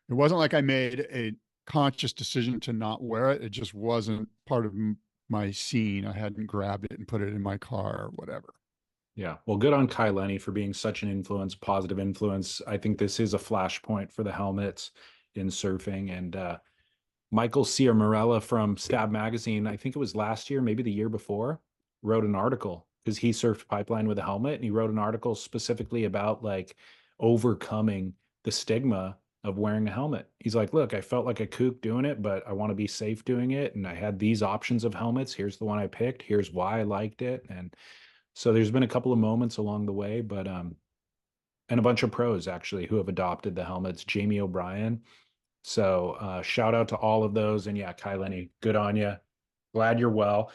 It wasn't like I made a conscious decision to not wear it. It just wasn't part of my scene. I hadn't grabbed it and put it in my car or whatever. Yeah. Well, good on Kai Lenny for being such an influence, positive influence. I think this is a flashpoint for the helmets in surfing. And Michael Ciamarella from Stab Magazine, I think it was last year, maybe the year before, wrote an article because he surfed pipeline with a helmet, and he wrote an article specifically about like overcoming the stigma of wearing a helmet. He's like, look, I felt like a kook doing it, but I want to be safe doing it. And I had these options of helmets. Here's the one I picked. Here's why I liked it. And so there's been a couple of moments along the way, but and a bunch of pros actually who have adopted the helmets. Jamie O'Brien. So shout out to all of those. And yeah, Kai Lenny, good on you. Glad you're well.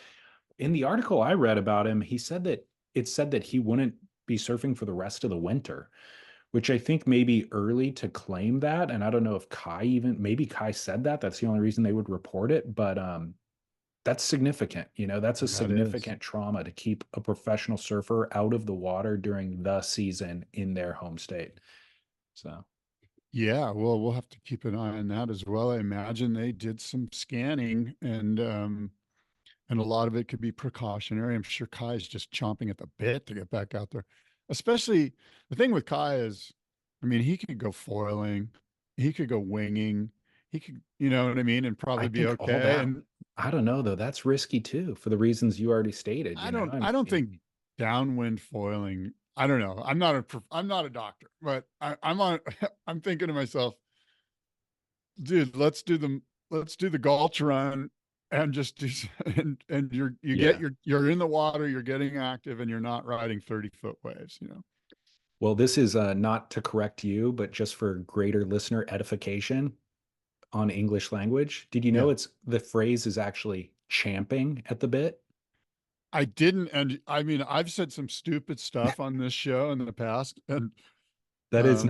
In the article I read about him, he said that it said that he wouldn't be surfing for the rest of the winter, which I think may be early to claim that. And I don't know if maybe Kai said that. That's the only reason they would report it. But that's significant. That's a That is. significant trauma to keep a professional surfer out of the water during the season in their home state. So, Yeah, well, we'll have to keep an eye on that as well. I imagine they did some scanning and a lot of it could be precautionary. I'm sure Kai is just chomping at the bit to get back out there. Especially the thing with Kai is, I mean, he could go foiling, he could go winging, he could, you know what I mean, and I probably be think all okay. that, And I don't know though. That's risky too for the reasons you already stated. I don't think downwind foiling. I don't know. I'm not a doctor, but I'm on. I'm thinking to myself, dude, let's do the gulch run and just do and yeah. you're in the water, you're getting active, and you're not riding 30-foot waves. Well, this is not to correct you, but just for greater listener edification on English language. Did you know Yeah. the phrase is actually champing at the bit? I didn't, and I mean, I've said some stupid stuff on this show in the past, and um, That is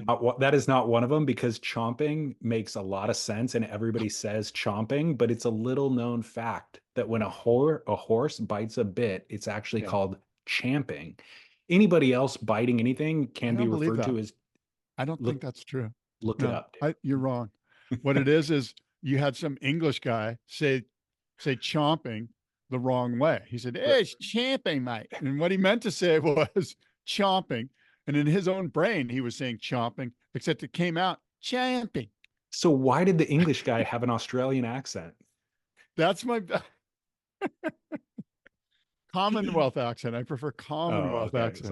not one of them, because chomping makes a lot of sense and everybody says chomping, but it's a little known fact that when a horse bites a bit, it's actually yeah, called champing. Anybody else biting anything I can be don't believe referred that. to as I don't think look that's true. look it No, up, you're wrong. What it is you had some English guy say chomping the wrong way. He said, dude. "Hey, it's champing, mate," and what he meant to say was chomping. And in his own brain, he was saying chomping, except it came out champing. So why did the English guy have an Australian accent? That's my Commonwealth accent. I prefer Oh, Commonwealth okay. accent.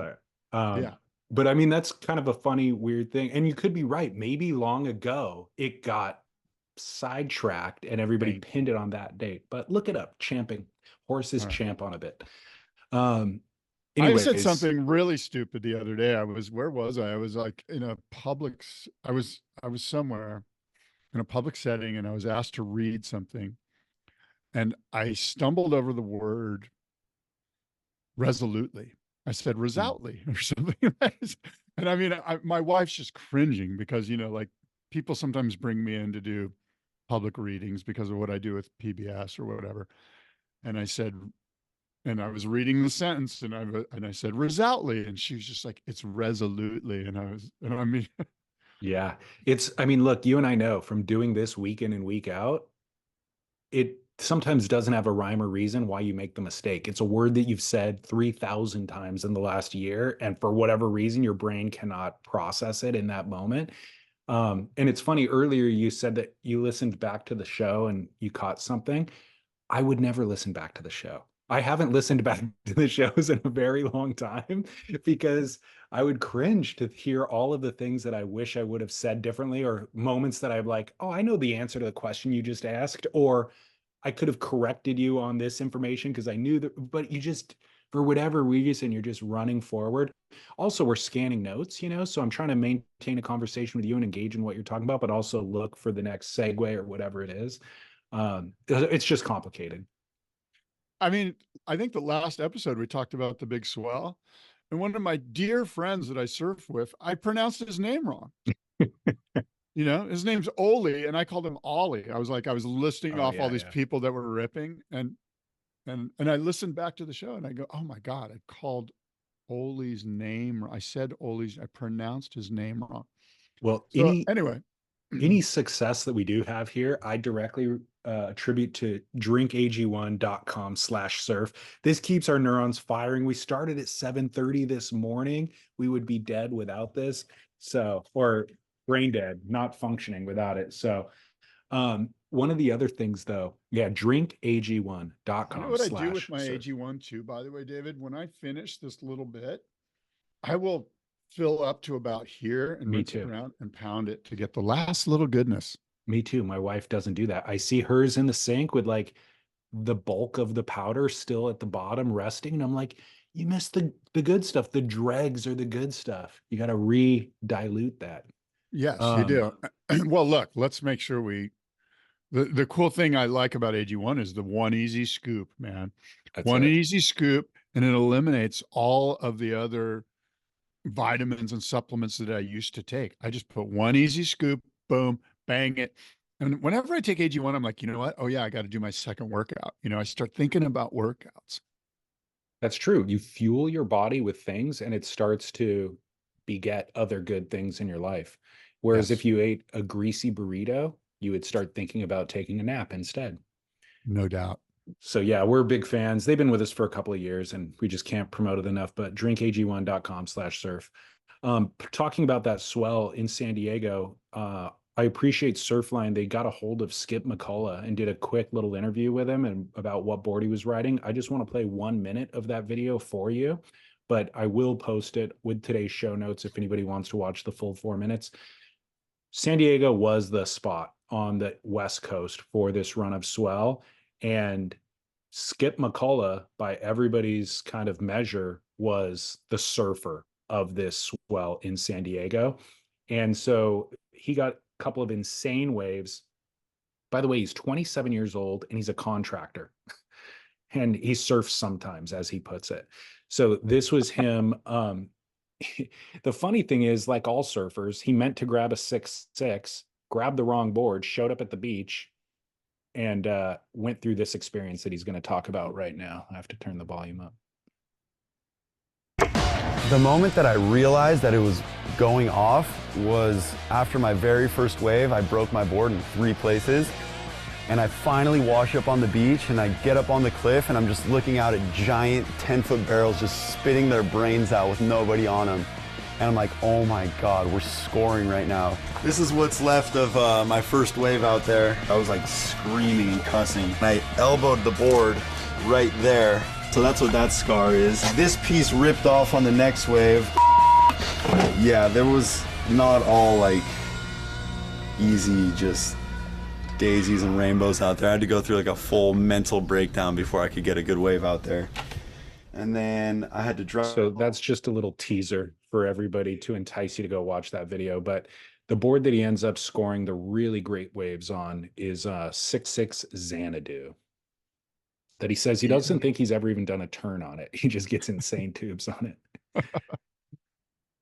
Sorry. Yeah. But I mean, that's kind of a funny, weird thing. And you could be right. Maybe long ago it got sidetracked and everybody Thank you. pinned it on that date. But look it up. Champing. Horses All right. champ on a bit. Um, I said anyways, something really stupid the other day. Where was I? I was like in a I was somewhere in a public setting and I was asked to read something and I stumbled over the word resolutely. I said hmm, resolutely or something. And I mean, my wife's just cringing because, like people sometimes bring me in to do public readings because of what I do with PBS or whatever. And I said, and I was reading the sentence and I said resolutely. And she was just like, it's resolutely. And I mean, yeah, I mean, look, you and I know from doing this week in and week out, it sometimes doesn't have a rhyme or reason why you make the mistake. It's a word that you've said 3,000 times in the last year. And for whatever reason, your brain cannot process it in that moment. And it's funny, earlier you said that you listened back to the show and you caught something. I would never listen back to the show. I haven't listened back to the shows in a very long time because I would cringe to hear all of the things that I wish I would have said differently, or moments that I'm like, oh, I know the answer to the question you just asked, or I could have corrected you on this information because I knew that, but you just, for whatever reason, you're just running forward. Also, we're scanning notes, so I'm trying to maintain a conversation with you and engage in what you're talking about, but also look for the next segue or whatever it is. It's just complicated. I mean, I think the last episode we talked about the big swell. And one of my dear friends that I surf with, I pronounced his name wrong. His name's Oli, and I called him Ollie. I was listing Oh off all yeah, these yeah. people that were ripping, and I listened back to the show, and I go, oh my god, I called Oli's name. I said I pronounced his name wrong. Well, So anyway, any success that we do have here, I directly attribute to drinkag1.com/surf. This keeps our neurons firing. We started at 7:30 this morning. We would be dead without this. So, or brain dead, not functioning without it. So, one of the other things though, yeah, you know drinkag1.com what I do with slash my surf. AG1 too, by the way, David? When I finish this little bit, I will fill up to about here and Me rinse it too. around and pound it to get the last little goodness. Me too. My wife doesn't do that. I see hers in the sink with like the bulk of the powder still at the bottom resting. And I'm like, you missed the good stuff. The dregs are the good stuff. You got to re-dilute that. Yes, you Um, do. Well, look, let's make sure the cool thing I like about AG1 is the one easy scoop, man. that's One it. easy scoop, and it eliminates all of the other vitamins and supplements that I used to take. I just put one easy scoop, boom, bang it. And whenever I take AG1, I'm like, you know what? Oh yeah, I got to do my second workout. You know, I start thinking about workouts. That's true. You fuel your body with things and it starts to beget other good things in your life. Whereas Yes, if you ate a greasy burrito, you would start thinking about taking a nap instead. no doubt. So yeah, we're big fans. They've been with us for a couple of years and we just can't promote it enough, but drinkag1.com/surf. Talking about that swell in San Diego, I appreciate Surfline. They got a hold of Skip McCullough and did a quick little interview with him and about what board he was riding. I just want to play 1 minute of that video for you, but I will post it with today's show notes if anybody wants to watch the full 4 minutes. San Diego was the spot on the West Coast for this run of swell. And Skip McCullough, by everybody's kind of measure, was the surfer of this swell in San Diego. And so he got a couple of insane waves. By the way, he's 27 years old and he's a contractor. And he surfs sometimes, as he puts it. So this was him. The funny thing is, like all surfers, he meant to grab a 6.6, grabbed the wrong board, showed up at the beach, and went through this experience that he's going to talk about right now. I have to turn the volume up. The moment that I realized that it was going off was after my very first wave. I broke my board in 3 places, and I finally wash up on the beach, and I get up on the cliff, and I'm just looking out at giant 10-foot barrels just spitting their brains out with nobody on them. And I'm like, oh my God, we're scoring right now. This is what's left of my first wave out there. I was like screaming and cussing. I elbowed the board right there. So that's what that scar is. This piece ripped off on the next wave. Yeah, there was not all like easy, just daisies and rainbows out there. I had to go through like a full mental breakdown before I could get a good wave out there. And then I had to drop. So that's just a little teaser for everybody to entice you to go watch that video. But the board that he ends up scoring the really great waves on is 6.6 Xanadu. That he says he doesn't think he's ever even done a turn on it. He just gets insane tubes on it.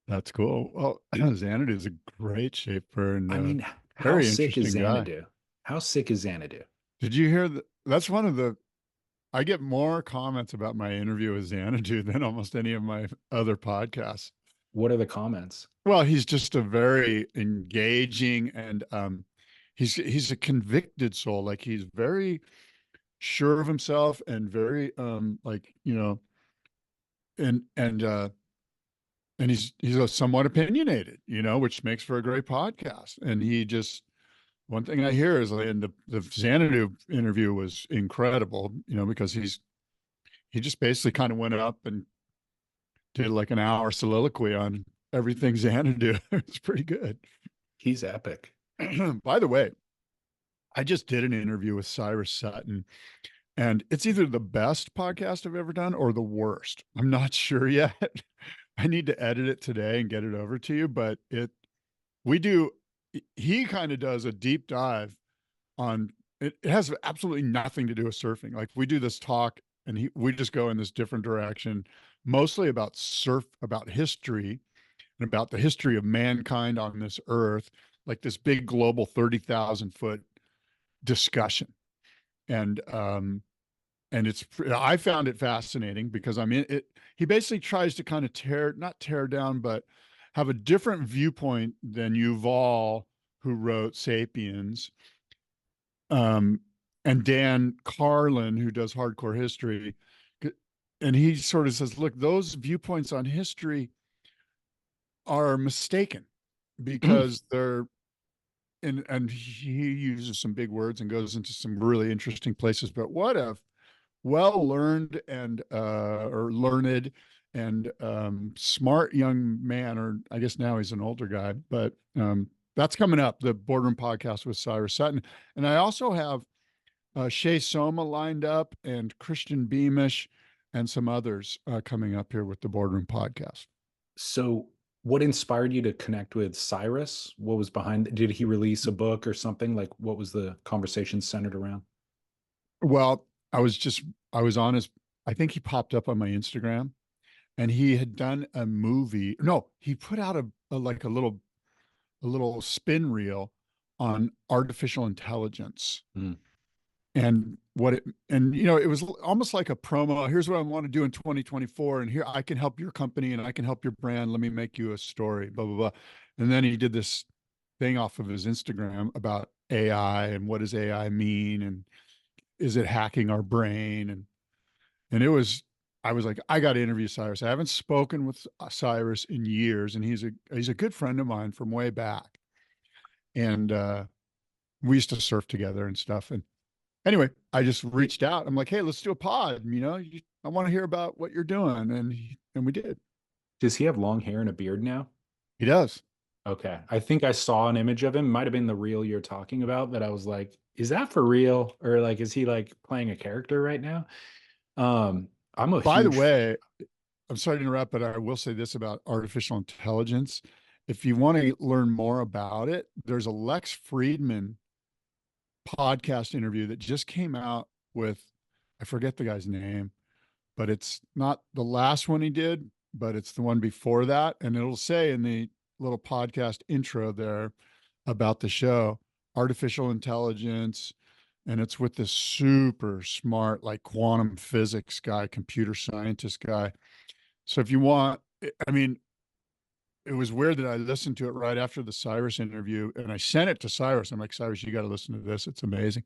That's cool. Well, Xanadu is a great shaper, and I mean, how very sick is interesting guy. Xanadu? How sick is Xanadu? Did you hear that? That's one of the. I get more comments about my interview with Xanadu than almost any of my other podcasts. What are the comments? Well, he's just a very engaging, and he's a convicted soul. Like, he's very sure of himself and very like, you know, and he's a somewhat opinionated, you know, which makes for a great podcast. And he just, one thing I hear is, and the Xanadu interview was incredible, you know, because he just basically kind of went up and did like an hour soliloquy on everything Xanadu. It's pretty good. He's epic. By the way, I just did an interview with Cyrus Sutton, and it's either the best podcast I've ever done or the worst. I'm not sure yet. I need to edit it today and get it over to you, but he kind of does a deep dive on it. It has absolutely nothing to do with surfing. Like, we do this talk and we just go in this different direction, mostly about about history and about the history of mankind on this earth, like this big global 30,000 foot discussion. And I found it fascinating because he basically tries to kind of not tear down, but have a different viewpoint than Yuval, who wrote Sapiens, and Dan Carlin, who does hardcore history. And he sort of says, look, those viewpoints on history are mistaken because they're, and he uses some big words and goes into some really interesting places. But what if well-learned and or learned and smart young man, or I guess now he's an older guy, but that's coming up, the Boardroom podcast with Cyrus Sutton. And I also have Shay Soma lined up, and Christian Beamish, and some others coming up here with the Boardroom podcast. So what inspired you to connect with Cyrus? What was behind? Did he release a book or something? Like, what was the conversation centered around? Well, I was on his, I think he popped up on my Instagram, and he had done a movie. No, he put out a little spin reel on artificial intelligence. Mm. And what it, and you know, it was almost like a promo. Here's what I want to do in 2024, and here I can help your company and I can help your brand. Let me make you a story, blah blah blah. And then he did this thing off of his Instagram about AI and what does AI mean, and is it hacking our brain? And it was, I was like, I got to interview Cyrus. I haven't spoken with Cyrus in years, and he's a good friend of mine from way back. And we used to surf together and stuff. And anyway, I just reached out. I'm like, hey, let's do a pod. You know, I want to hear about what you're doing. And we did. Does he have long hair and a beard now? He does. Okay. I think I saw an image of him. Might have been the reel you're talking about, that I was like, is that for real? Or like, is he like playing a character right now? I'm a By the huge way, I'm sorry to interrupt, but I will say this about artificial intelligence. If you want to learn more about it, there's a Lex Friedman podcast interview that just came out with, I forget the guy's name, but it's not the last one he did, but it's the one before that. And it'll say in the little podcast intro there about the show, artificial intelligence. And it's with this super smart, like quantum physics guy, computer scientist guy. So if you want, I mean, it was weird that I listened to it right after the Cyrus interview, and I sent it to Cyrus. I'm like, Cyrus, you got to listen to this. It's amazing.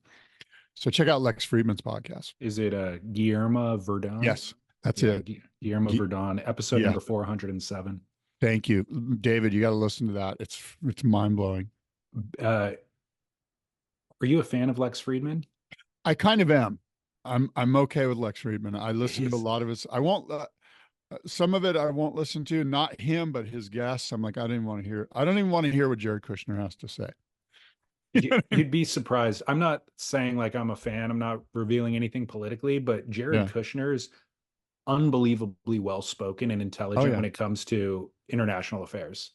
So check out Lex Friedman's podcast. Is it Guillermo Verdon? Yes, that's it. Guillermo Verdon, episode number 407. Thank you, David. You got to listen to that. It's mind blowing. Are you a fan of Lex Friedman? I kind of am. I'm okay with Lex Friedman. I listen to a lot of his. I won't. Some of it I won't listen to. Not him, but his guests. I'm like, I don't even want to hear what Jared Kushner has to say. You'd be surprised. I'm not saying like I'm a fan. I'm not revealing anything politically, but Jared Kushner's unbelievably well spoken and intelligent when it comes to international affairs.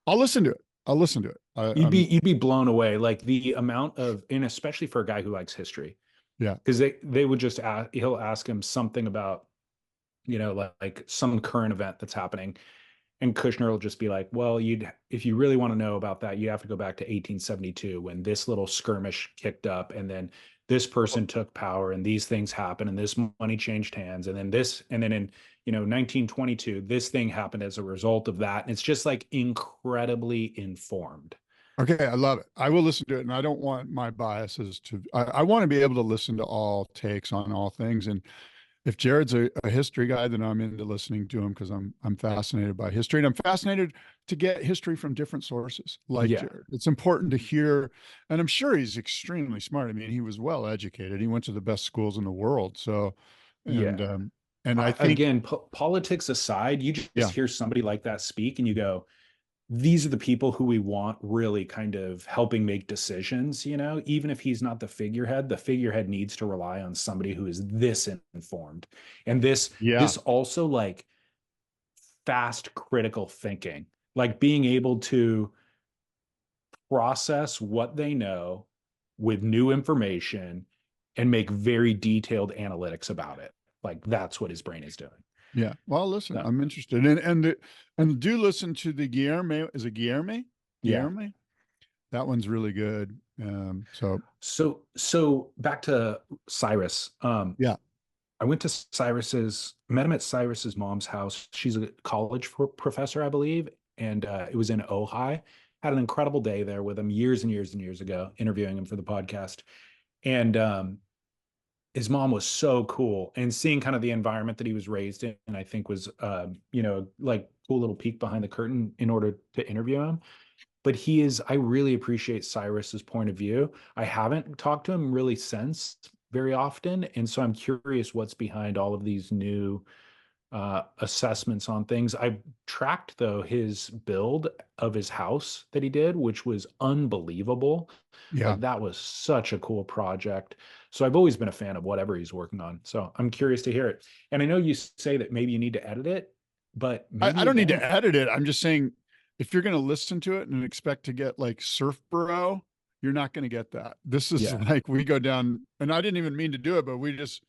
I'll listen to it. You'd be blown away, like the amount of, and especially for a guy who likes history. Yeah, because they would just he'll ask him something about, you know, like some current event that's happening, and Kushner will just be like, well, if you really want to know about that, you have to go back to 1872 when this little skirmish kicked up, and then this person took power, and these things happened, and this money changed hands, and then in 1922, this thing happened as a result of that. And it's just like incredibly informed. Okay, I love it. I will listen to it, and I don't want my biases to. I want to be able to listen to all takes on all things, and if Jared's a history guy, then I'm into listening to him because I'm fascinated by history, and I'm fascinated to get history from different sources like Jared. It's important to hear, and I'm sure he's extremely smart. I mean, he was well educated. He went to the best schools in the world. So, and I think, again, politics aside, you just hear somebody like that speak, and you go, these are the people who we want really kind of helping make decisions, you know, even if he's not the figurehead needs to rely on somebody who is this informed. And this also like fast critical thinking, like being able to process what they know with new information and make very detailed analytics about it. Like that's what his brain is doing. Yeah. Well, listen, I'm interested and do listen to the Guillermo. Is it Guillermo? Guillermo? That one's really good. So back to Cyrus. I went to met him at Cyrus's mom's house. She's a college professor, I believe. And it was in Ojai. Had an incredible day there with him years and years and years ago, interviewing him for the podcast. And his mom was so cool, and seeing kind of the environment that he was raised in, I think was, like cool little peek behind the curtain in order to interview him. But I really appreciate Cyrus's point of view. I haven't talked to him really since very often. And so I'm curious what's behind all of these new assessments on things. I tracked though his build of his house that he did, which was unbelievable. Like, that was such a cool project. So I've always been a fan of whatever he's working on. So I'm curious to hear it. And I know you say that maybe you need to edit it, but I don't need to edit it. I'm just saying, if you're going to listen to it and expect to get like Surf Bro, you're not going to get that. This is like, we go down, and I didn't even mean to do it, but we just,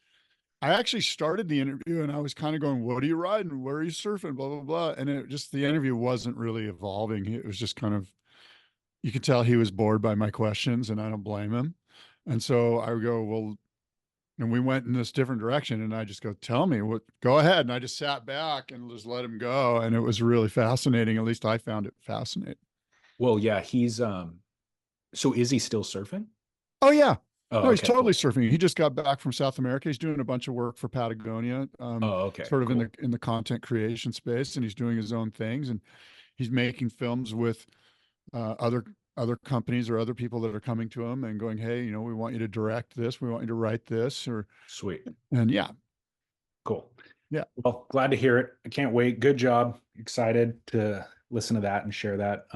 I actually started the interview and I was kind of going, what are you riding? Where are you surfing? Blah, blah, blah. And it just, the interview wasn't really evolving. It was just kind of, you could tell he was bored by my questions, and I don't blame him. And so I would go, well, and we went in this different direction, and I just go, tell me what, go ahead. And I just sat back and just let him go. And it was really fascinating. At least I found it fascinating. Well, yeah, he's so is he still surfing? Oh yeah. Oh, No, he's okay, totally cool. surfing. He just got back from South America. He's doing a bunch of work for Patagonia, Oh, okay, sort of cool. in the content creation space, and he's doing his own things, and he's making films with other companies or other people that are coming to him and going, hey, you know, we want you to direct this, we want you to write this, or Sweet. and yeah, Cool. yeah. Well, glad to hear it. I can't wait. Good job. Excited to listen to that and share that.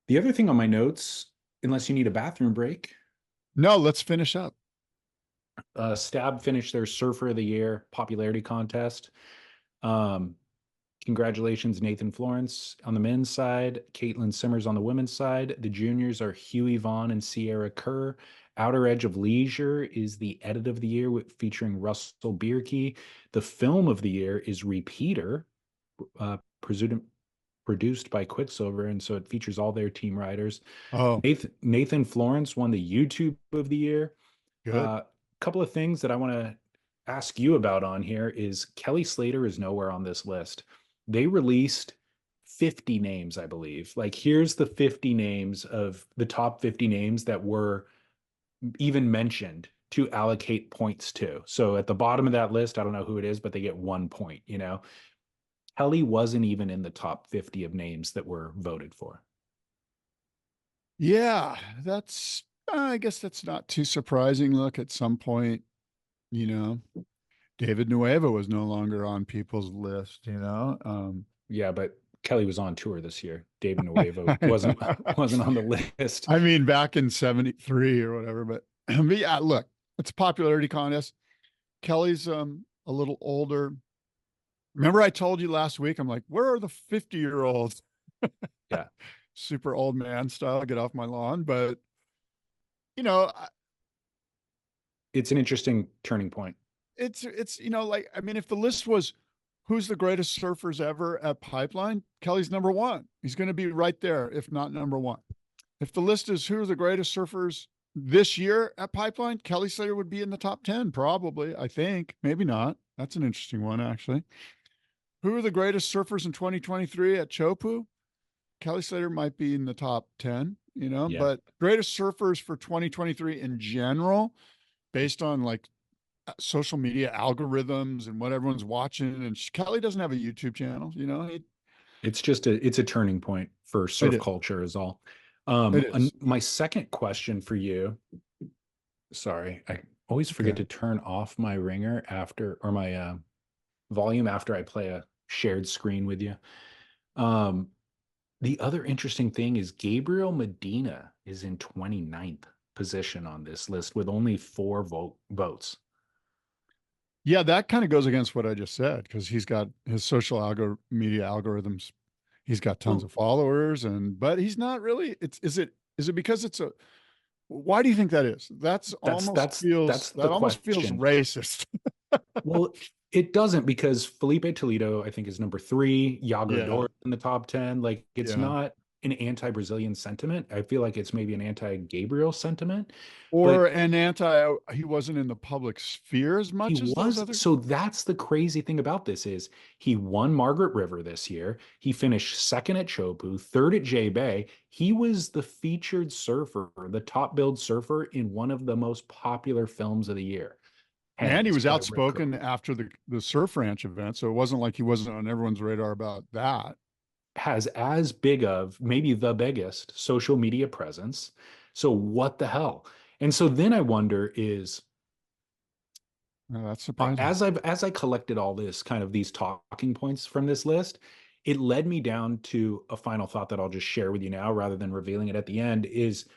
The other thing on my notes, unless you need a bathroom break, No, let's finish up. Stab finished their Surfer of the Year popularity contest. Congratulations, Nathan Florence on the men's side, Caitlin Simmers on the women's side. The juniors are Huey Vaughn and Sierra Kerr. Outer Edge of Leisure is the edit of the year featuring Russell Bierke. The film of the year is Repeater, produced by Quicksilver, and so it features all their team riders. Oh, Nathan Florence won the YouTube of the year. good. Couple of things that I want to ask you about on here is Kelly Slater is nowhere on this list. They released 50 names, I believe. Like, here's the 50 names of the top 50 names that were even mentioned to allocate points to. So at the bottom of that list, I don't know who it is, but they get 1 point, you know. Kelly wasn't even in the top 50 of names that were voted for. Yeah, that's, I guess that's not too surprising. Look, at some point, you know, David Nueva was no longer on people's list, you know. Yeah, but Kelly was on tour this year. David Nuevo wasn't on the list. I mean, back in 73 or whatever, but yeah, look, it's a popularity contest. Kelly's a little older. Remember I told you last week, I'm like, where are the 50-year-olds? Yeah. Super old man style, get off my lawn. But, you know, it's an interesting turning point. It's, you know, like, I mean, if the list was who's the greatest surfers ever at Pipeline, Kelly's number one. He's going to be right there, if not number one. If the list is who are the greatest surfers this year at Pipeline, Kelly Slater would be in the top 10, probably. I think, maybe not. That's an interesting one, actually. Who are the greatest surfers in 2023 at Chopu? Kelly Slater might be in the top 10, you know, Yeah. but greatest surfers for 2023 in general, based on like social media algorithms and what everyone's watching. And Kelly doesn't have a YouTube channel, you know. It's just it's a turning point for surf culture is all. My second question for you, sorry, I always forget to turn off my ringer after, or my volume after I play a shared screen with you. The other interesting thing is Gabriel Medina is in 29th position on this list with only 4 votes. Yeah, that kind of goes against what I just said, because he's got his social media algorithms. He's got tons of followers, but he's not really. Is it because it's a? Why do you think that is? That almost feels racist. Well, it doesn't, because Felipe Toledo, I think, is number 3. Yager Dor in the top 10. Like, it's not an anti-Brazilian sentiment. I feel like it's maybe an anti-Gabriel sentiment, or an anti. He wasn't in the public sphere as much as those others. So that's the crazy thing about this is he won Margaret River this year. He finished 2nd at Chopu, 3rd at J Bay. He was the featured surfer, the top billed surfer in one of the most popular films of the year. And he was outspoken after the Surf Ranch event. So it wasn't like he wasn't on everyone's radar about that. Has as big of, maybe the biggest, social media presence. So what the hell? And so then I wonder is, that's surprising. As I collected all this kind of these talking points from this list, it led me down to a final thought that I'll just share with you now rather than revealing it at the end. Is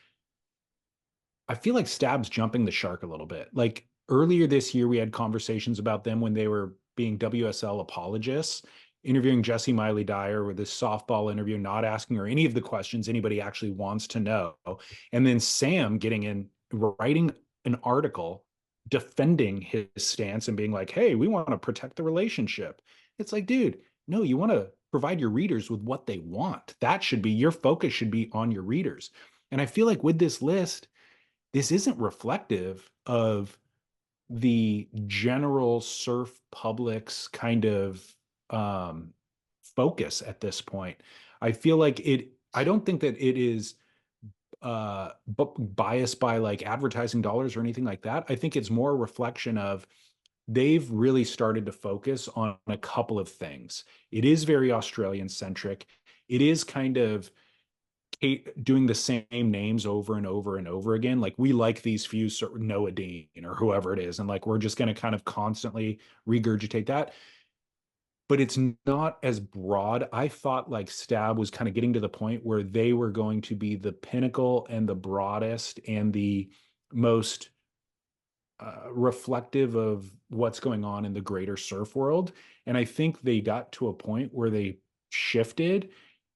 I feel like Stab's jumping the shark a little bit. Like, earlier this year, we had conversations about them when they were being WSL apologists, interviewing Jessie Miley Dyer with this softball interview, not asking her any of the questions anybody actually wants to know. And then Sam getting in, writing an article defending his stance and being like, hey, we want to protect the relationship. It's like, dude, no, you want to provide your readers with what they want. That should be your focus, should be on your readers. And I feel like with this list, this isn't reflective of the general surf public's kind of focus at this point. I feel like I don't think that it is biased by like advertising dollars or anything like that. I think it's more a reflection of they've really started to focus on a couple of things. It is very Australian centric. It is kind of doing the same names over and over and over again. Like, we like these few, Noah Dean or whoever it is, and like we're just going to kind of constantly regurgitate that. But it's not as broad. I thought like Stab was kind of getting to the point where they were going to be the pinnacle and the broadest and the most reflective of what's going on in the greater surf world. And I think they got to a point where they shifted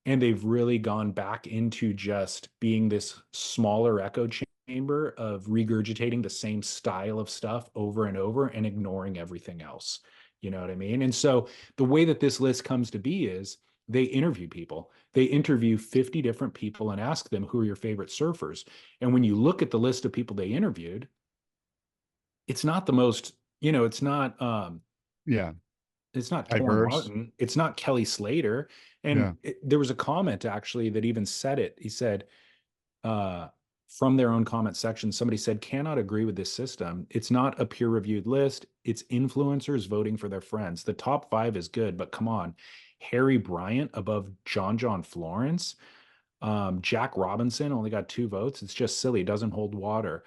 and they've really gone back into just being this smaller echo chamber of regurgitating the same style of stuff over and over and ignoring everything else. You know what I mean? And so the way that this list comes to be is they interview people. They interview 50 different people and ask them, who are your favorite surfers? And when you look at the list of people they interviewed, it's not the most, it's not it's not Torrin Martin, it's not Kelly Slater. And there was a comment actually that even said it. He said, from their own comment section, somebody said, cannot agree with this system. It's not a peer-reviewed list. It's influencers voting for their friends. The top 5 is good, but come on. Harry Bryant above John Florence. Jack Robinson only got 2 votes. It's just silly. It doesn't hold water.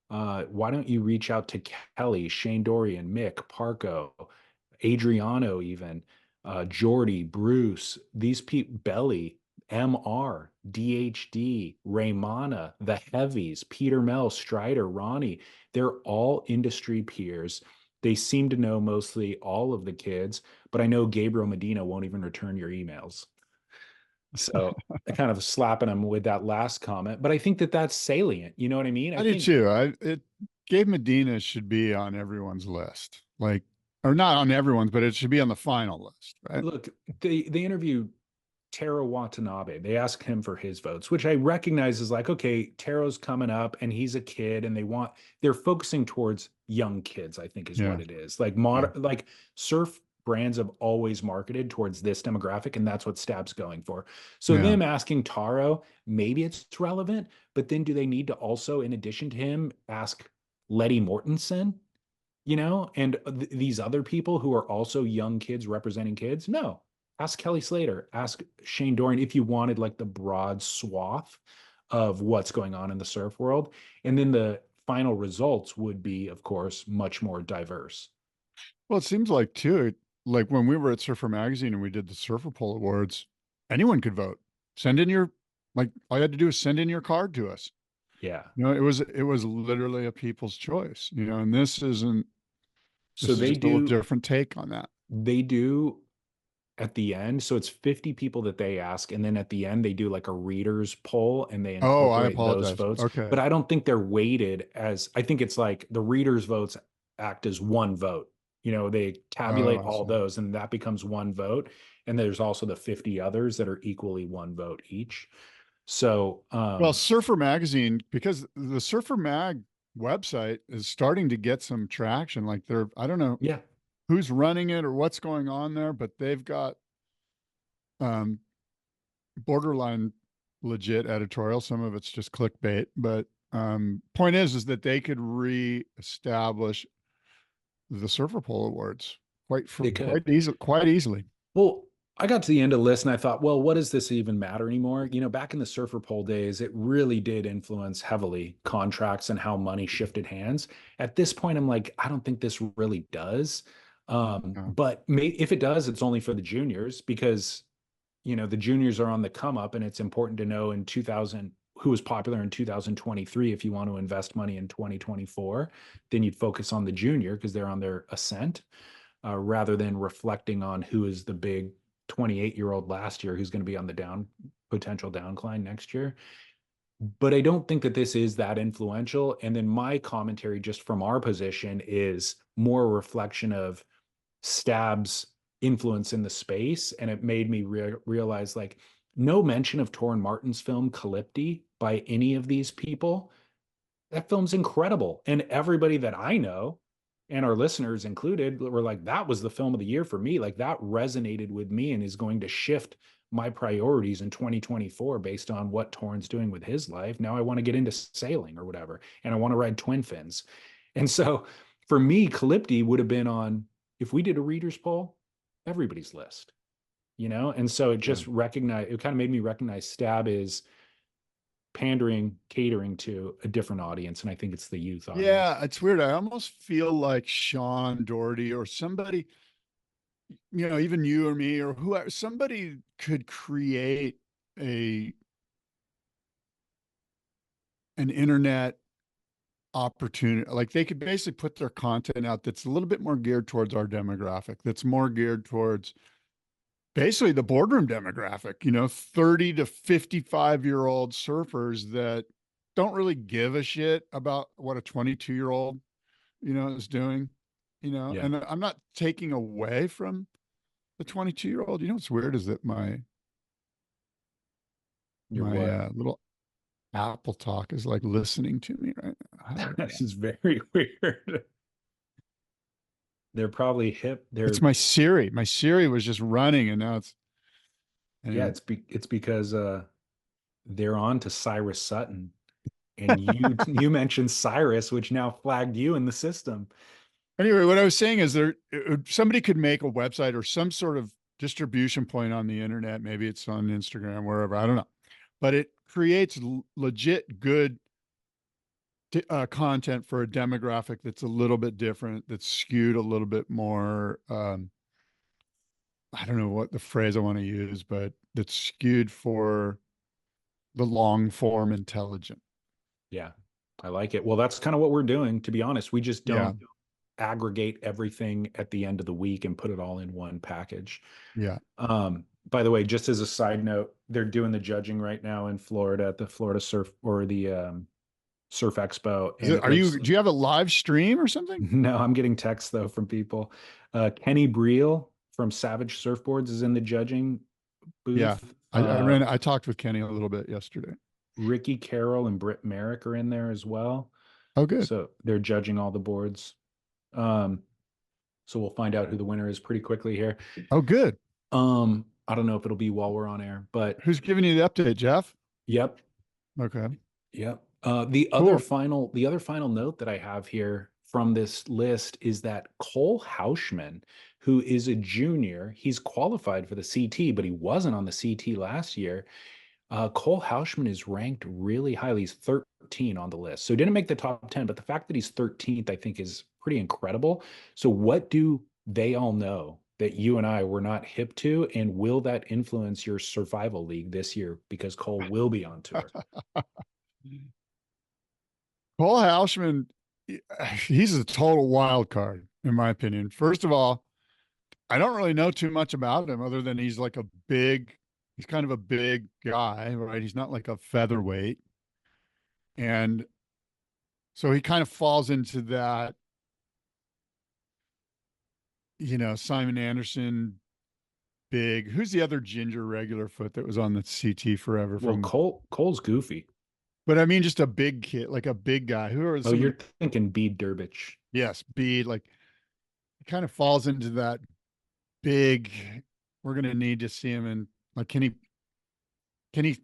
Why don't you reach out to Kelly, Shane Dorian, Mick, Parco, Adriano even, Jordy, Bruce, these people, Belly, MR, DHD, Raymana, the Heavies, Peter Mel, Strider, Ronnie. They're all industry peers. They seem to know mostly all of the kids, but I know Gabriel Medina won't even return your emails. So I kind of slapping him with that last comment, but I think that that's salient. You know what I mean? I do too. Gabe Medina should be on everyone's list, like, or not on everyone's, but it should be on the final list, right? Look, they interviewed Taro Watanabe. They asked him for his votes, which I recognize is like, okay, Taro's coming up and he's a kid and they're focusing towards young kids, I think is what it is. Like like surf brands have always marketed towards this demographic, and that's what Stab's going for. So them asking Taro, maybe it's relevant, but then do they need to also, in addition to him, ask Letty Mortensen, and these other people who are also young kids representing kids? No. Ask Kelly Slater, ask Shane Dorian if you wanted like the broad swath of what's going on in the surf world. And then the final results would be, of course, much more diverse. Well, it seems like too, like when we were at Surfer Magazine and we did the Surfer Poll Awards, anyone could vote. Send in all you had to do is send in your card to us. Yeah. It was literally a people's choice, and this isn't, so they do a little different take on that. They do at the end. So it's 50 people that they ask. And then at the end, they do like a readers poll and they incorporate those votes. Okay. But I don't think they're weighted I think it's like the readers votes act as one vote. They tabulate all those and that becomes one vote. And there's also the 50 others that are equally one vote each. So, well, Surfer Magazine, because the Surfer Mag website is starting to get some traction. Like I don't know who's running it or what's going on there, but they've got borderline legit editorial. Some of it's just clickbait, but point is that they could re-establish the Surfer Poll Awards quite easily. Well, I got to the end of the list and I thought, well, what does this even matter anymore? Back in the Surfer Poll days, it really did influence heavily contracts and how money shifted hands. At this point, I'm like, I don't think this really does. But if it does, it's only for the juniors because, the juniors are on the come up, and it's important to know who was popular in 2023. If you want to invest money in 2024, then you'd focus on the junior because they're on their ascent, rather than reflecting on who is the big 28-year-old last year who's going to be on the potential downcline next year. but I don't think that this is that influential. And then my commentary just from our position is more a reflection of Stab's influence in the space. And it made me realize like no mention of Torrin Martin's film Calypti by any of these people. That film's incredible. And everybody that I know, and our listeners included, were like, that was the film of the year for me. Like that resonated with me and is going to shift my priorities in 2024 based on what Torrin's doing with his life. Now I want to get into sailing or whatever, and I want to ride twin fins. And so for me, Calypti would have been on, if we did a reader's poll, everybody's list, you know? And so it just it kind of made me recognize Stab is catering to a different audience. And I think it's the youth audience. Yeah, it's weird. I almost feel like Sean Doherty or somebody, you know, even you or me or whoever, somebody could create an internet opportunity. Like they could basically put their content out that's a little bit more geared towards our demographic, that's more geared towards basically the boardroom demographic, you know, 30 to 55-year-old surfers that don't really give a shit about what a 22-year-old, you know, is doing, you know. Yeah. And I'm not taking away from the 22-year-old. You know, what's weird is that my little Apple Talk is like listening to me right now. This is very weird. They're probably hip. It's my Siri. My Siri was just running, and now it's. Anyway. Yeah, it's because they're on to Cyrus Sutton, and you mentioned Cyrus, which now flagged you in the system. Anyway, what I was saying is somebody could make a website or some sort of distribution point on the internet. Maybe it's on Instagram, wherever, I don't know, but it creates legit good content for a demographic that's a little bit different, that's skewed a little bit more. I don't know what the phrase I want to use, but that's skewed for the long form intelligent. Yeah, I like it. Well, that's kind of what we're doing, to be honest. We just don't aggregate everything at the end of the week and put it all in one package. Yeah. By the way, just as a side note, they're doing the judging right now in Florida at the Florida Surf or the Surf Expo. Do you have a live stream or something? No, I'm getting texts though from people. Kenny Briel from Savage Surfboards is in the judging booth. Yeah, I talked with Kenny a little bit yesterday. Ricky Carroll and Britt Merrick are in there as well. Oh, good. So they're judging all the boards. So we'll find out who the winner is pretty quickly here. Oh, good. I don't know if it'll be while we're on air, but who's giving you the update, Jeff? Yep. Okay. Yep. The other final note that I have here from this list is that Cole Hauschman, who is a junior, he's qualified for the CT, but he wasn't on the CT last year. Cole Hauschman is ranked really highly. He's 13 on the list. So he didn't make the top 10, but the fact that he's 13th, I think, is pretty incredible. So what do they all know that you and I were not hip to? And will that influence your survival league this year? Because Cole will be on tour. Cole Hauschman, he's a total wild card, in my opinion. First of all, I don't really know too much about him other than he's kind of a big guy, right? He's not like a featherweight. And so he kind of falls into that, you know, Simon Anderson, big. Who's the other ginger regular foot that was on the CT forever? Cole's goofy. But I mean, just a big kid, like a big guy. You're thinking Bede Durbich. Yes, Bede. Like, he kind of falls into that big. We're going to need to see him in. Like, can he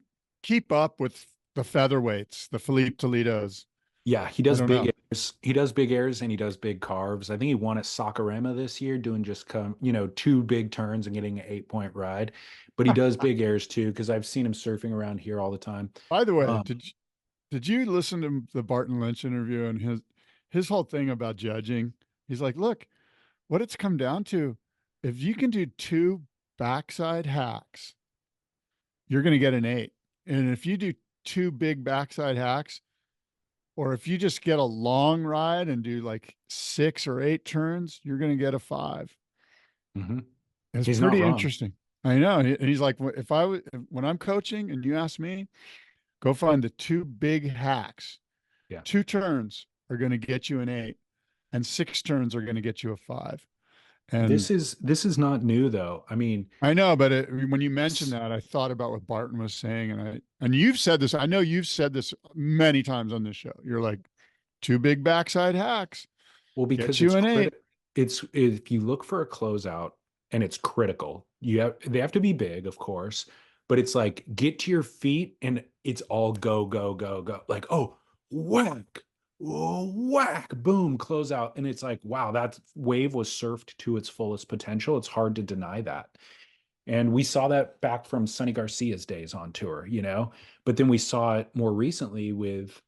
keep up with the featherweights, the Felipe Toledos? Yeah, he does big airs. He does big airs and he does big carves. I think he won at Sakurama this year, doing just 2 big turns and getting an 8-point ride. But he does big airs too, because I've seen him surfing around here all the time. By the way, did you listen to the Barton Lynch interview and his whole thing about judging? He's like, look, what it's come down to, if you can do 2 backside hacks, you're going to get an 8. And if you do 2 big backside hacks, or if you just get a long ride and do like 6 or 8 turns, you're going to get a 5. Mm-hmm. It's pretty interesting. I know. And he's like, when I'm coaching and you ask me, Go find the two big hacks. Yeah. 2 turns are going to get you an 8, and 6 turns are going to get you a 5. And This is not new though. I mean, I know, but when you mentioned that, I thought about what Barton was saying, and you've said this. I know you've said this many times on this show. You're like, 2 big backside hacks. well, because Get you an 8. it's if you look for a closeout and it's critical, they have to be big, of course, but it's like get to your feet and it's all go, go, go, go. Like, oh, whack, oh, whack, boom, close out. And it's like, wow, that wave was surfed to its fullest potential. It's hard to deny that. And we saw that back from Sonny Garcia's days on tour, but then we saw it more recently with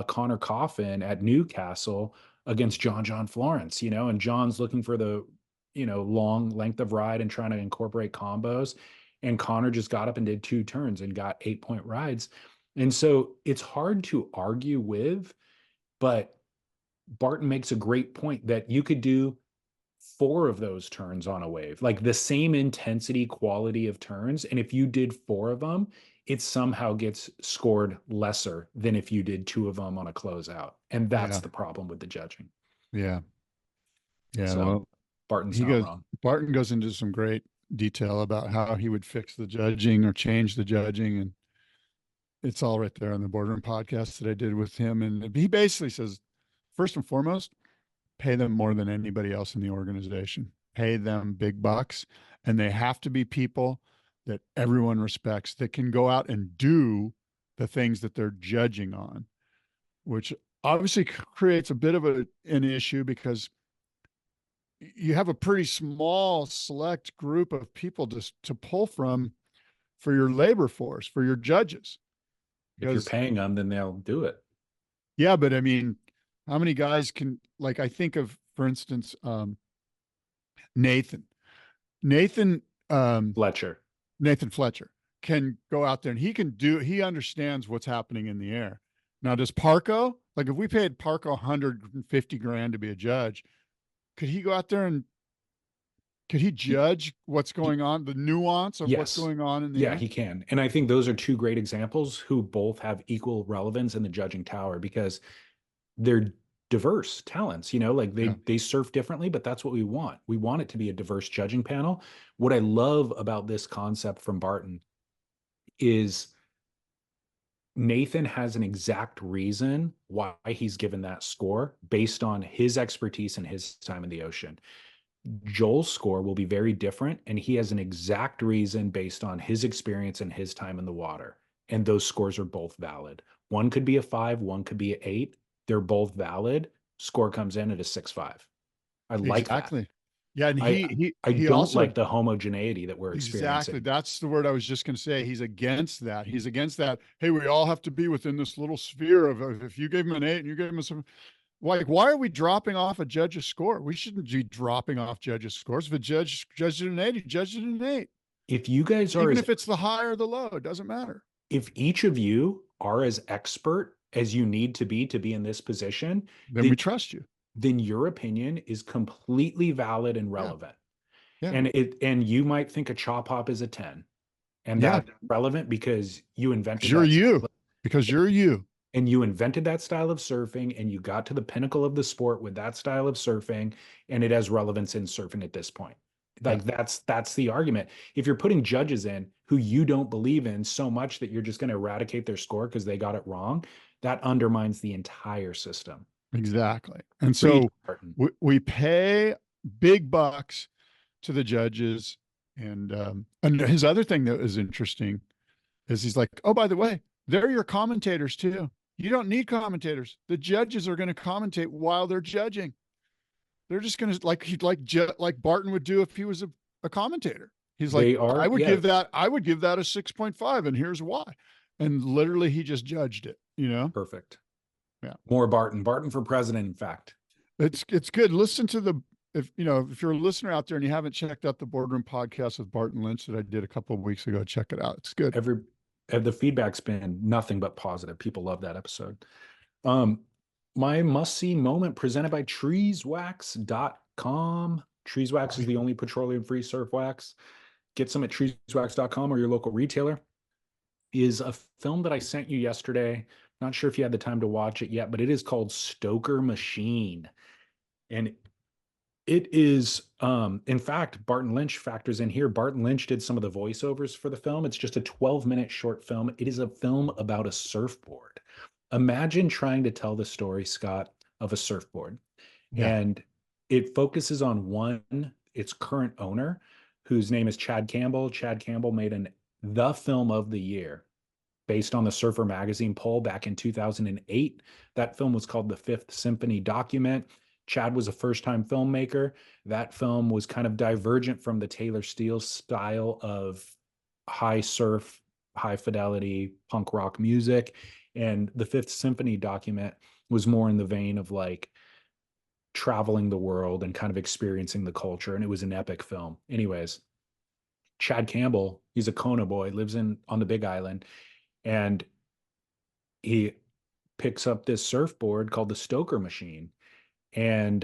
Connor Coffin at Newcastle against John Florence, and John's looking for the, long length of ride and trying to incorporate combos. And Connor just got up and did 2 turns and got 8-point rides. And so it's hard to argue with, but Barton makes a great point that you could do 4 of those turns on a wave, like the same intensity, quality of turns. And if you did 4 of them, it somehow gets scored lesser than if you did 2 of them on a closeout. And that's the problem with the judging. Yeah. Yeah. So Well, Barton's not wrong. Barton goes into some great detail about how he would fix the judging or change the judging. And it's all right there on the Boardroom podcast that I did with him. And he basically says, first and foremost, pay them more than anybody else in the organization. Pay them big bucks. And they have to be people that everyone respects, that can go out and do the things that they're judging on, which obviously creates a bit of an issue because you have a pretty small select group of people to pull from for your labor force, for your judges. If you're paying them, then they'll do it. Yeah. But I mean, how many guys can, like, I think of, for instance, Nathan Fletcher can go out there and he understands what's happening in the air. Now, does Parco, like if we paid Parco 150 grand to be a judge, could he go out there and could he judge what's going on, the nuance of what's going on in the air? Yeah, he can. And I think those are 2 great examples who both have equal relevance in the judging tower because they're diverse talents, like they surf differently, but that's what we want. We want it to be a diverse judging panel. What I love about this concept from Barton is Nathan has an exact reason why he's given that score based on his expertise and his time in the ocean. Joel's score will be very different, and he has an exact reason based on his experience and his time in the water. And those scores are both valid. One could be a 5, one could be an 8. They're both valid. Score comes in at a 6.5. I like that. Yeah, and I don't also like the homogeneity that we're experiencing. Exactly. That's the word I was just going to say. He's against that. He's against that. Hey, we all have to be within this little sphere of if you gave him an 8 and you gave him some. Like, why are we dropping off a judge's score? We shouldn't be dropping off judges' scores. If a judge judged it an 8, he judged it an 8. If you guys are, even if it's the high or the low, it doesn't matter. If each of you are as expert as you need to be in this position, then we trust you. Then your opinion is completely valid and relevant. Yeah. And you might think a chop hop is a 10. And that's relevant because you invented because you're you. And you invented that style of surfing and you got to the pinnacle of the sport with that style of surfing, and it has relevance in surfing at this point. Like that's the argument. If you're putting judges in who you don't believe in so much that you're just going to eradicate their score because they got it wrong, that undermines the entire system. Exactly. And so we pay big bucks to the judges. And his other thing that is interesting is he's like, oh, by the way, they're your commentators too. You don't need commentators. The judges are going to commentate while they're judging. They're just going to like Barton would do if he was a commentator. He's like, I would give that a 6.5, and here's why. And literally he just judged it, Perfect. Yeah. More Barton for president. In fact, it's good. Listen to if you're a listener out there and you haven't checked out the Boardroom podcast with Barton Lynch that I did a couple of weeks ago, check it out. It's good. The feedback's been nothing but positive. People love that episode. My must-see moment presented by treeswax.com. Treeswax is the only petroleum-free surf wax. Get some at treeswax.com or your local retailer. is a film that I sent you yesterday. Not sure if you had the time to watch it yet, but it is called Stoker Machine. And it is, in fact, Barton Lynch factors in here. Barton Lynch did some of the voiceovers for the film. It's just a 12-minute short film. It is a film about a surfboard. Imagine trying to tell the story, Scott, of a surfboard. Yeah. And it focuses on its current owner, whose name is Chad Campbell. Chad Campbell made the film of the year based on the Surfer magazine poll back in 2008. That film was called The Fifth Symphony Document. Chad was a first-time filmmaker. That film was kind of divergent from the Taylor Steele style of high surf, high fidelity punk rock music. And The Fifth Symphony Document was more in the vein of like traveling the world and kind of experiencing the culture. And it was an epic film. Anyways, Chad Campbell, he's a Kona boy, lives on the Big Island, and he picks up this surfboard called the Stoker Machine. And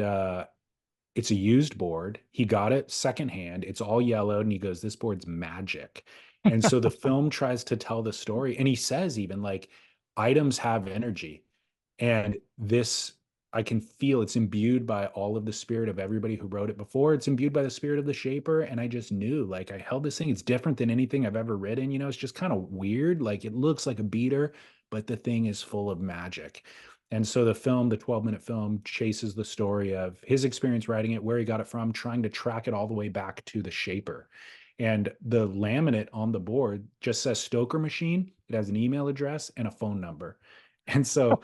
it's a used board. He got it secondhand. It's all yellowed. And he goes, this board's magic. And so the film tries to tell the story. And he says even like items have energy. And this, I can feel it's imbued by all of the spirit of everybody who wrote it before. It's imbued by the spirit of the shaper. And I just knew, like, I held this thing. It's different than anything I've ever ridden. You know, it's just kind of weird. Like it looks like a beater, but the thing is full of magic. And so the 12-minute film, chases the story of his experience writing it, where he got it from, trying to track it all the way back to the shaper. And the laminate on the board just says Stoker Machine. It has an email address and a phone number. And so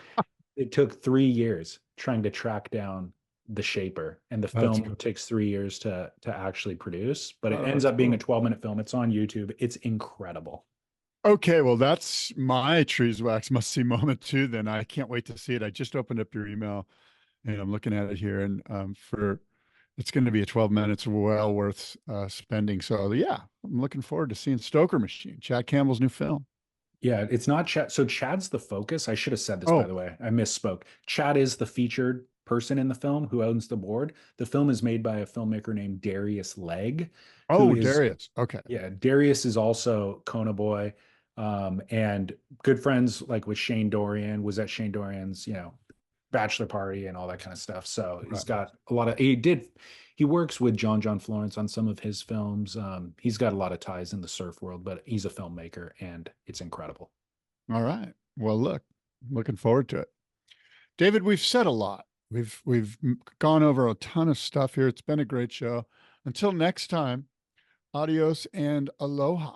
it took 3 years trying to track down the shaper. And the film takes 3 years to actually produce, but it ends up being a 12-minute film. It's on YouTube. It's incredible. Okay, well, that's my Trees Wax must see moment too. Then I can't wait to see it. I just opened up your email and I'm looking at it here, and it's going to be a 12 minutes well worth spending. So yeah, I'm looking forward to seeing Stoker Machine, Chad Campbell's new film. Yeah, it's not Chad. So Chad's the focus. I should have said this, by the way. I misspoke. Chad is the featured person in the film who owns the board. The film is made by a filmmaker named Darius Legg. Darius. Okay. Yeah, Darius is also Kona boy, and good friends like with Shane Dorian, was at Shane Dorian's, bachelor party and all that kind of stuff. So he's got a lot of, he works with John Florence on some of his films. He's got a lot of ties in the surf world, but he's a filmmaker and it's incredible. All right. Well, looking forward to it. David, we've said a lot. We've gone over a ton of stuff here. It's been a great show. Until next time, adios and aloha.